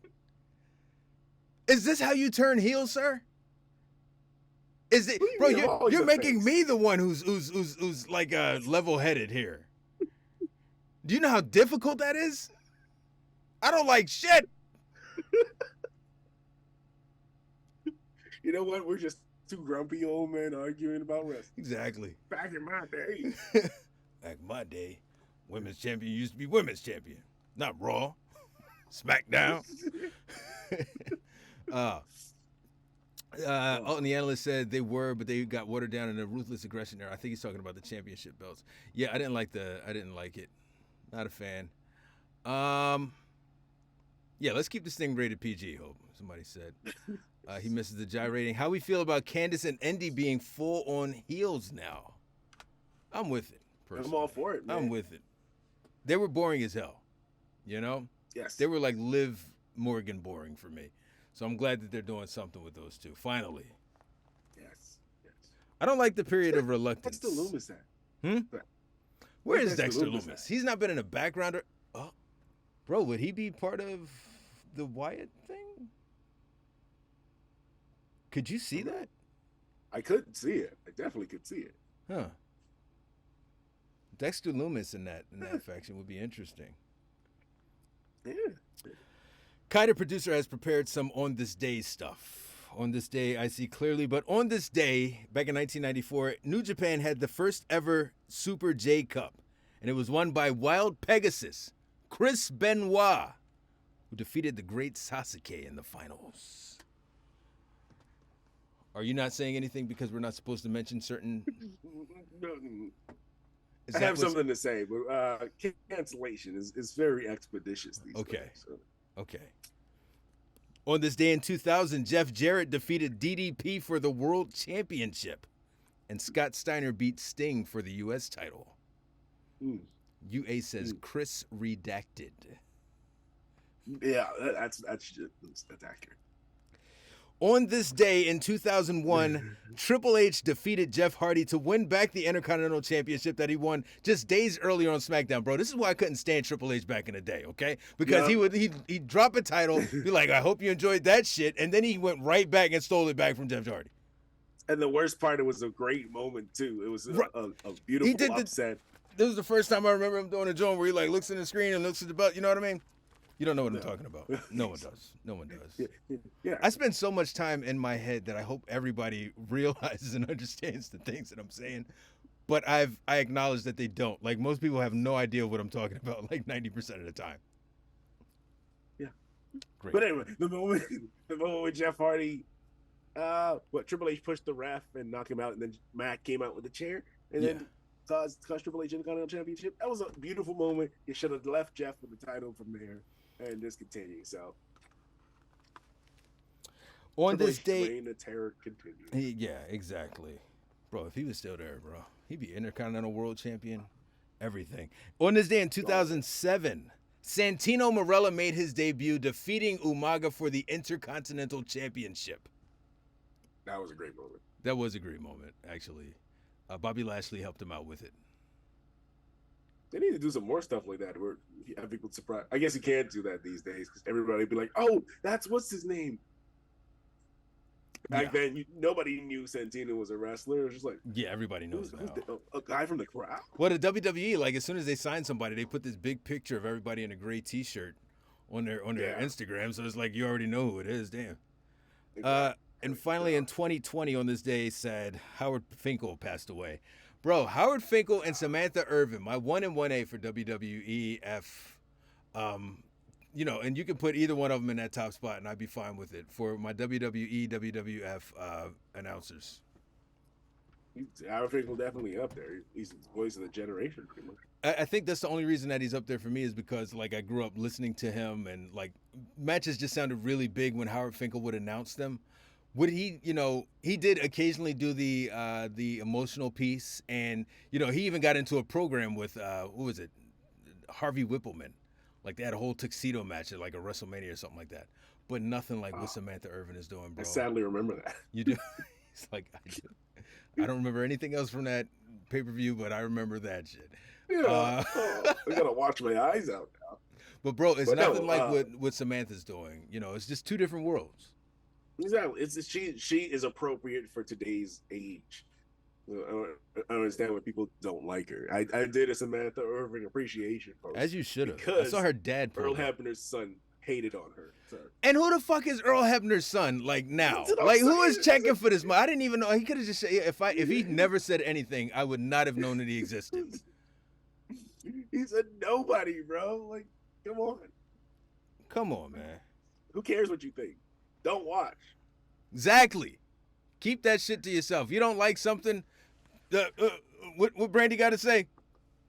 Is this how you turn heel, sir? Is it, What do you bro? mean I'm always You're a making face? me the one who's like level-headed here. Do you know how difficult that is? I don't like shit. You know what? We're just two grumpy old men arguing about wrestling. Exactly. Back in my day. Back in my day, women's champion used to be women's champion, not Raw, SmackDown. Alton the analyst said they were, but they got watered down in a ruthless aggression era. I think he's talking about the championship belts. Yeah, I didn't like it. Not a fan. Yeah, let's keep this thing rated PG, Hope. Somebody said. He misses the gyrating. How we feel about Candice and Indy being full on heels now? I'm with it. Personally. I'm all for it, man. I'm with it. They were boring as hell. You know? Yes. They were like Liv Morgan boring for me. So I'm glad that they're doing something with those two. Finally. Yes. I don't like the period of reluctance. What's the Loomis at? Where Where's is Dexter Dexter Lumis Loomis? at? He's not been in a backgrounder. Oh, bro, would he be part of the Wyatt thing? Could you see that? I could see it. I definitely could see it. Huh. Dexter Loomis in that faction would be interesting. Yeah. Kiter producer has prepared some on this day stuff. On this day, I see clearly, but on this day, back in 1994, New Japan had the first ever Super J Cup, and it was won by Wild Pegasus, Chris Benoit, who defeated the great Sasuke in the finals. Are you not saying anything because we're not supposed to mention certain? Is I that have what's- something to say, but cancellation is very expeditious these Okay. days. So. Okay. On this day in 2000, Jeff Jarrett defeated DDP for the World Championship, and Scott Steiner beat Sting for the U.S. title. Mm. UA says Chris redacted. Yeah, that's accurate. On this day in 2001, Triple H defeated Jeff Hardy to win back the Intercontinental Championship that he won just days earlier on SmackDown, bro. This is why I couldn't stand Triple H back in the day, okay? Because he'd drop a title, be like, I hope you enjoyed that shit, and then he went right back and stole it back from Jeff Hardy. And the worst part, it was a great moment too. It was a beautiful He did upset. This was the first time I remember him doing a joint where he like looks in the screen and looks at the belt. You know what I mean? You don't know what I'm talking about. No one does. No one does. Yeah. I spend so much time in my head that I hope everybody realizes and understands the things that I'm saying. But I acknowledge that they don't. Like most people have no idea what I'm talking about like 90% of the time. Yeah. Great. But anyway, the moment with Jeff Hardy, Triple H pushed the ref and knocked him out, and then Matt came out with the chair, and then caused Triple H in the Continental Championship. That was a beautiful moment. You should have left Jeff with the title from there and just continue. So on Triple this H day, reign of terror continued. yeah, exactly. Bro, if he was still there, bro, he'd be Intercontinental World Champion, everything. On this day in 2007, Santino Marella made his debut, defeating Umaga for the Intercontinental Championship. That was a great moment. That was a great moment, actually. Bobby Lashley helped him out with it. They need to do some more stuff like that where have people surprised. I guess you can't do that these days because everybody be like, "Oh, that's what's his name." Back then, nobody knew Santino was a wrestler. It was just like, yeah, everybody knows now. A guy from the crowd. Well, the WWE, like as soon as they sign somebody, they put this big picture of everybody in a gray T-shirt on their Instagram. So it's like you already know who it is. Damn. Exactly. And finally, in 2020, on this day, said Howard Finkel passed away. Bro, Howard Finkel and Samantha Irvin, my 1 and 1A for WWEF. You know, and you can put either one of them in that top spot, and I'd be fine with it for my WWE, WWF announcers. Howard Finkel definitely up there. He's the voice of the generation, pretty much. I think that's the only reason that he's up there for me is because, like, I grew up listening to him, and like matches just sounded really big when Howard Finkel would announce them. Would he, you know, he did occasionally do the emotional piece, and you know, he even got into a program with who was it, Harvey Whippleman. Like they had a whole tuxedo match at like a WrestleMania or something like that. But nothing like what Samantha Irvin is doing, bro. I sadly remember that. You do? It's like I do. I don't remember anything else from that pay-per-view, but I remember that shit. Yeah, I gotta watch my eyes out now. But bro, it's nothing like what Samantha's doing. You know, it's just two different worlds. Exactly. She is appropriate for today's age. I understand why people don't like her. I did a Samantha Irvin appreciation post. As you should have. I saw her dad. Earl Hebner's son hated on her. So. And who the fuck is Earl Hebner's son? Like now, like who is checking for this? I didn't even know. He could have just said if he never said anything, I would not have known that he existed. He's a nobody, bro. Like, come on, man. Who cares what you think? Don't watch. Exactly. Keep that shit to yourself. You don't like something. What Brandy got to say?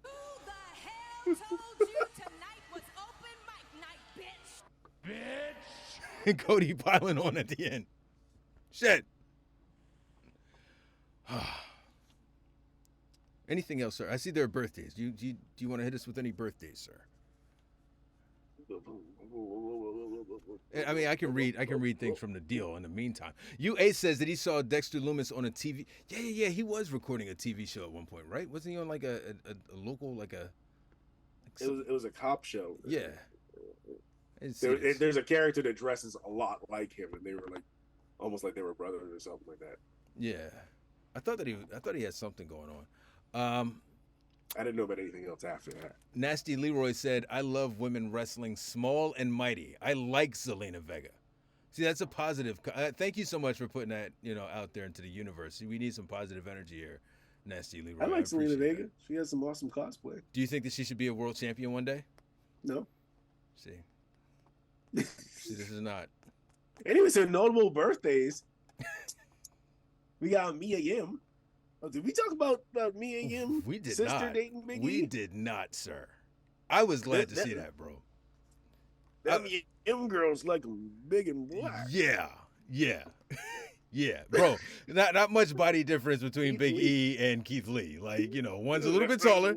Who the hell told you tonight was open mic night, bitch? Bitch! And Cody piling on at the end. Shit. Anything else, sir? I see there are birthdays. Do you want to hit us with any birthdays, sir? I mean, I can read things from the deal in the meantime. UA says that he saw Dexter Loomis on a TV. Yeah. He was recording a TV show at one point, right? Wasn't he on like a local, like a... It was a cop show. Yeah. There's a character that dresses a lot like him, and they were like, almost like they were brothers or something like that. Yeah. I thought he had something going on. I didn't know about anything else after that. Nasty Leroy said, I love women wrestling small and mighty. I like Zelina Vega. See, that's a positive. Thank you so much for putting that, out there into the universe. See, we need some positive energy here, Nasty Leroy. I like Zelina Vega. She has some awesome cosplay. Do you think that she should be a world champion one day? No. See, this is not. Anyway, so notable birthdays. We got Mia Yim. Oh, did we talk about Mia Yim? We did sister not. Dating Big We E? did not, sir. I was glad to see that, bro. That Yim girl's like big and black. Yeah, bro. Not much body difference between Big E and Keith Lee. Like, one's a little bit taller.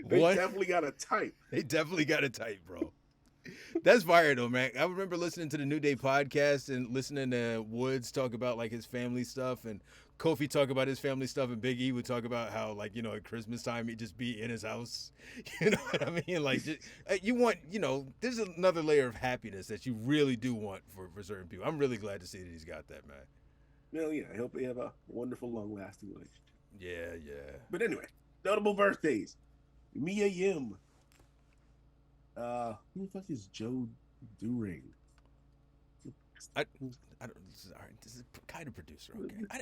They definitely got a type. They definitely got a type, bro. That's fire though, man. I remember listening to the New Day podcast and listening to Woods talk about like his family stuff, and Kofi talk about his family stuff, and Big E would talk about how at Christmas time he'd just be in his house. You know what I mean? Like you want, there's another layer of happiness that you really do want for certain people. I'm really glad to see that he's got that, man. Well, yeah, I hope they have a wonderful, long-lasting relationship. Yeah. But anyway, notable birthdays. Mia Yim. Who the fuck is Joe Doering? I don't. All right, this is kind of producer. Okay. I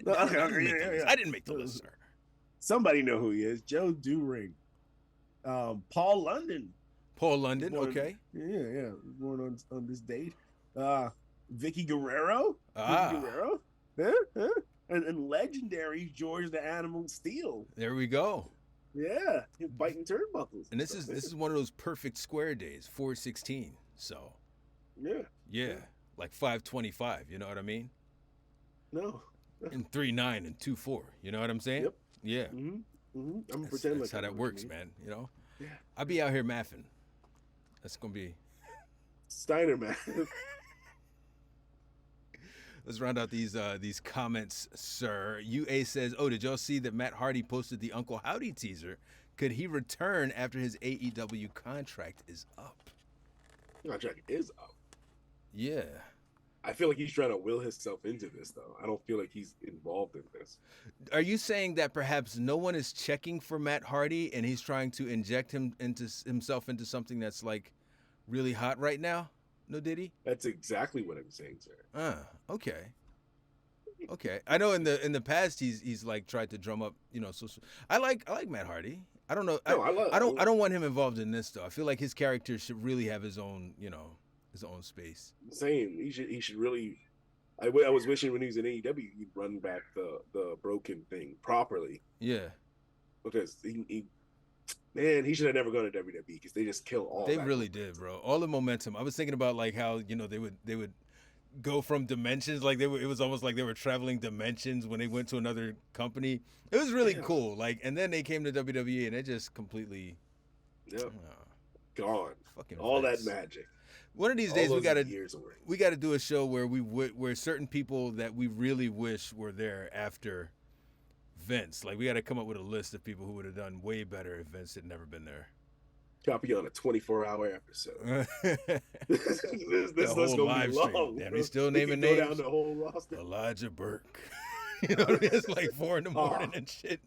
I didn't make the list, sir. Somebody know who he is. Joe Doering. Paul London. Paul London. Born, okay. Yeah. Born on this date. Vicky Guerrero. Ah. Vicky Guerrero. Huh? And legendary George the Animal Steel. There we go. Yeah, biting turnbuckles. And this is one of those perfect square days, 4/16. So. Yeah. Like 5/25. You know what I mean? No. in 3-9 and 2-4. You know what I'm saying? Yep. Yeah. I'm gonna That's, pretend that's like how I'm that works, me. man. You know, Yeah. I'll be out here mathing. That's gonna be. Steiner, man. Let's round out these comments, sir. UA says, "Oh, did y'all see that Matt Hardy posted the Uncle Howdy teaser? Could he return after his AEW contract is up?" Contract is up. Yeah. I feel like he's trying to will himself into this, though. I don't feel like he's involved in this. Are you saying that perhaps no one is checking for Matt Hardy and he's trying to inject himself into something that's like really hot right now? No, did he? That's exactly what I'm saying, sir. Okay. Okay. I know in the past he's like tried to drum up, social. I like Matt Hardy. I don't know. No, I don't want him involved in this though. I feel like his character should really have his own, his own space. Same. He should really. I was wishing when he was in AEW he'd run back the broken thing properly. Yeah. Because he he should have never gone to WWE because they just kill all. They that really momentum. did, bro. All the momentum. I was thinking about like how they would go from dimensions, like it was almost like they were traveling dimensions when they went to another company. It was really cool. Like, and then they came to WWE and it just completely Gone. Fucking all Vince. that magic. One of these All days those years away. we gotta do a show where where certain people that we really wish were there after Vince. Like we gotta come up with a list of people who would have done way better if Vince had never been there. Copy on a 24-hour episode. this The list whole gonna live be stream. long. Damn, bro. he's still We naming can go names. down the whole roster. Elijah Burke. It's like 4 in the morning and shit.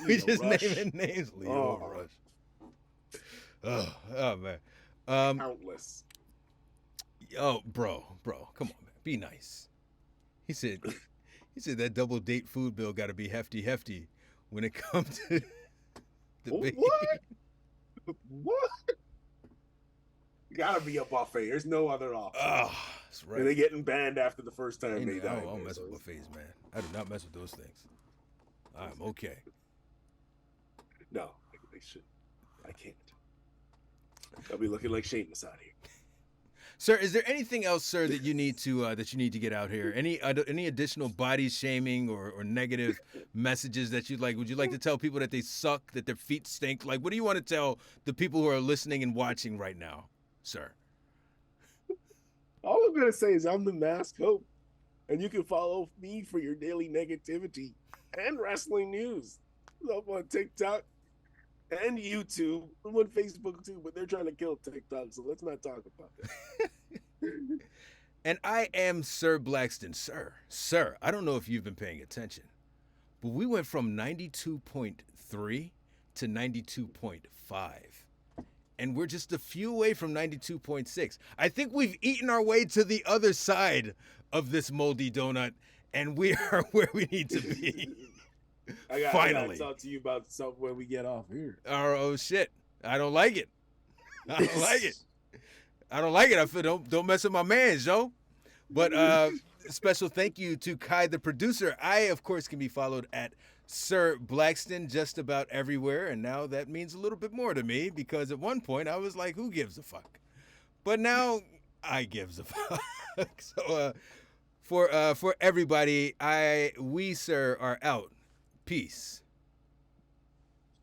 We Leo just Rush. naming names. Leo Rush. Oh man. Countless. Oh, bro, come on, man. Be nice. He said that double date food bill got to be hefty when it comes to the baby. What? Gotta be a buffet. There's no other option. Oh, that's right. And they getting banned after the first time they I died. don't mess with buffets, man. I do not mess with those things. I'm okay. No, they should. I can't. I'll be looking like Sheamus out here. Sir, is there anything else, sir, that you need to get out here? Any additional body shaming or negative messages that you'd like? Would you like to tell people that they suck, that their feet stink? Like, what do you want to tell the people who are listening and watching right now, sir? All I'm gonna say is I'm the Masked Hope, and you can follow me for your daily negativity and wrestling news. I'm on TikTok and YouTube. I'm on Facebook too, but they're trying to kill TikTok, so let's not talk about that. And I am Sir Blackston. Sir, I don't know if you've been paying attention, but we went from 92.3 to 92.5. And we're just a few away from 92.6. I think we've eaten our way to the other side of this moldy donut, and we are where we need to be. I Finally. gotta talk to you about something when we get off here. Oh shit. I don't like it. I don't like it. I feel don't mess with my mans, yo. But special thank you to Kai, the producer. I, of course, can be followed at Sir Blackston just about everywhere, and now that means a little bit more to me because at one point I was like, who gives a fuck? But now I gives a fuck. So for everybody, we, sir, are out. Peace.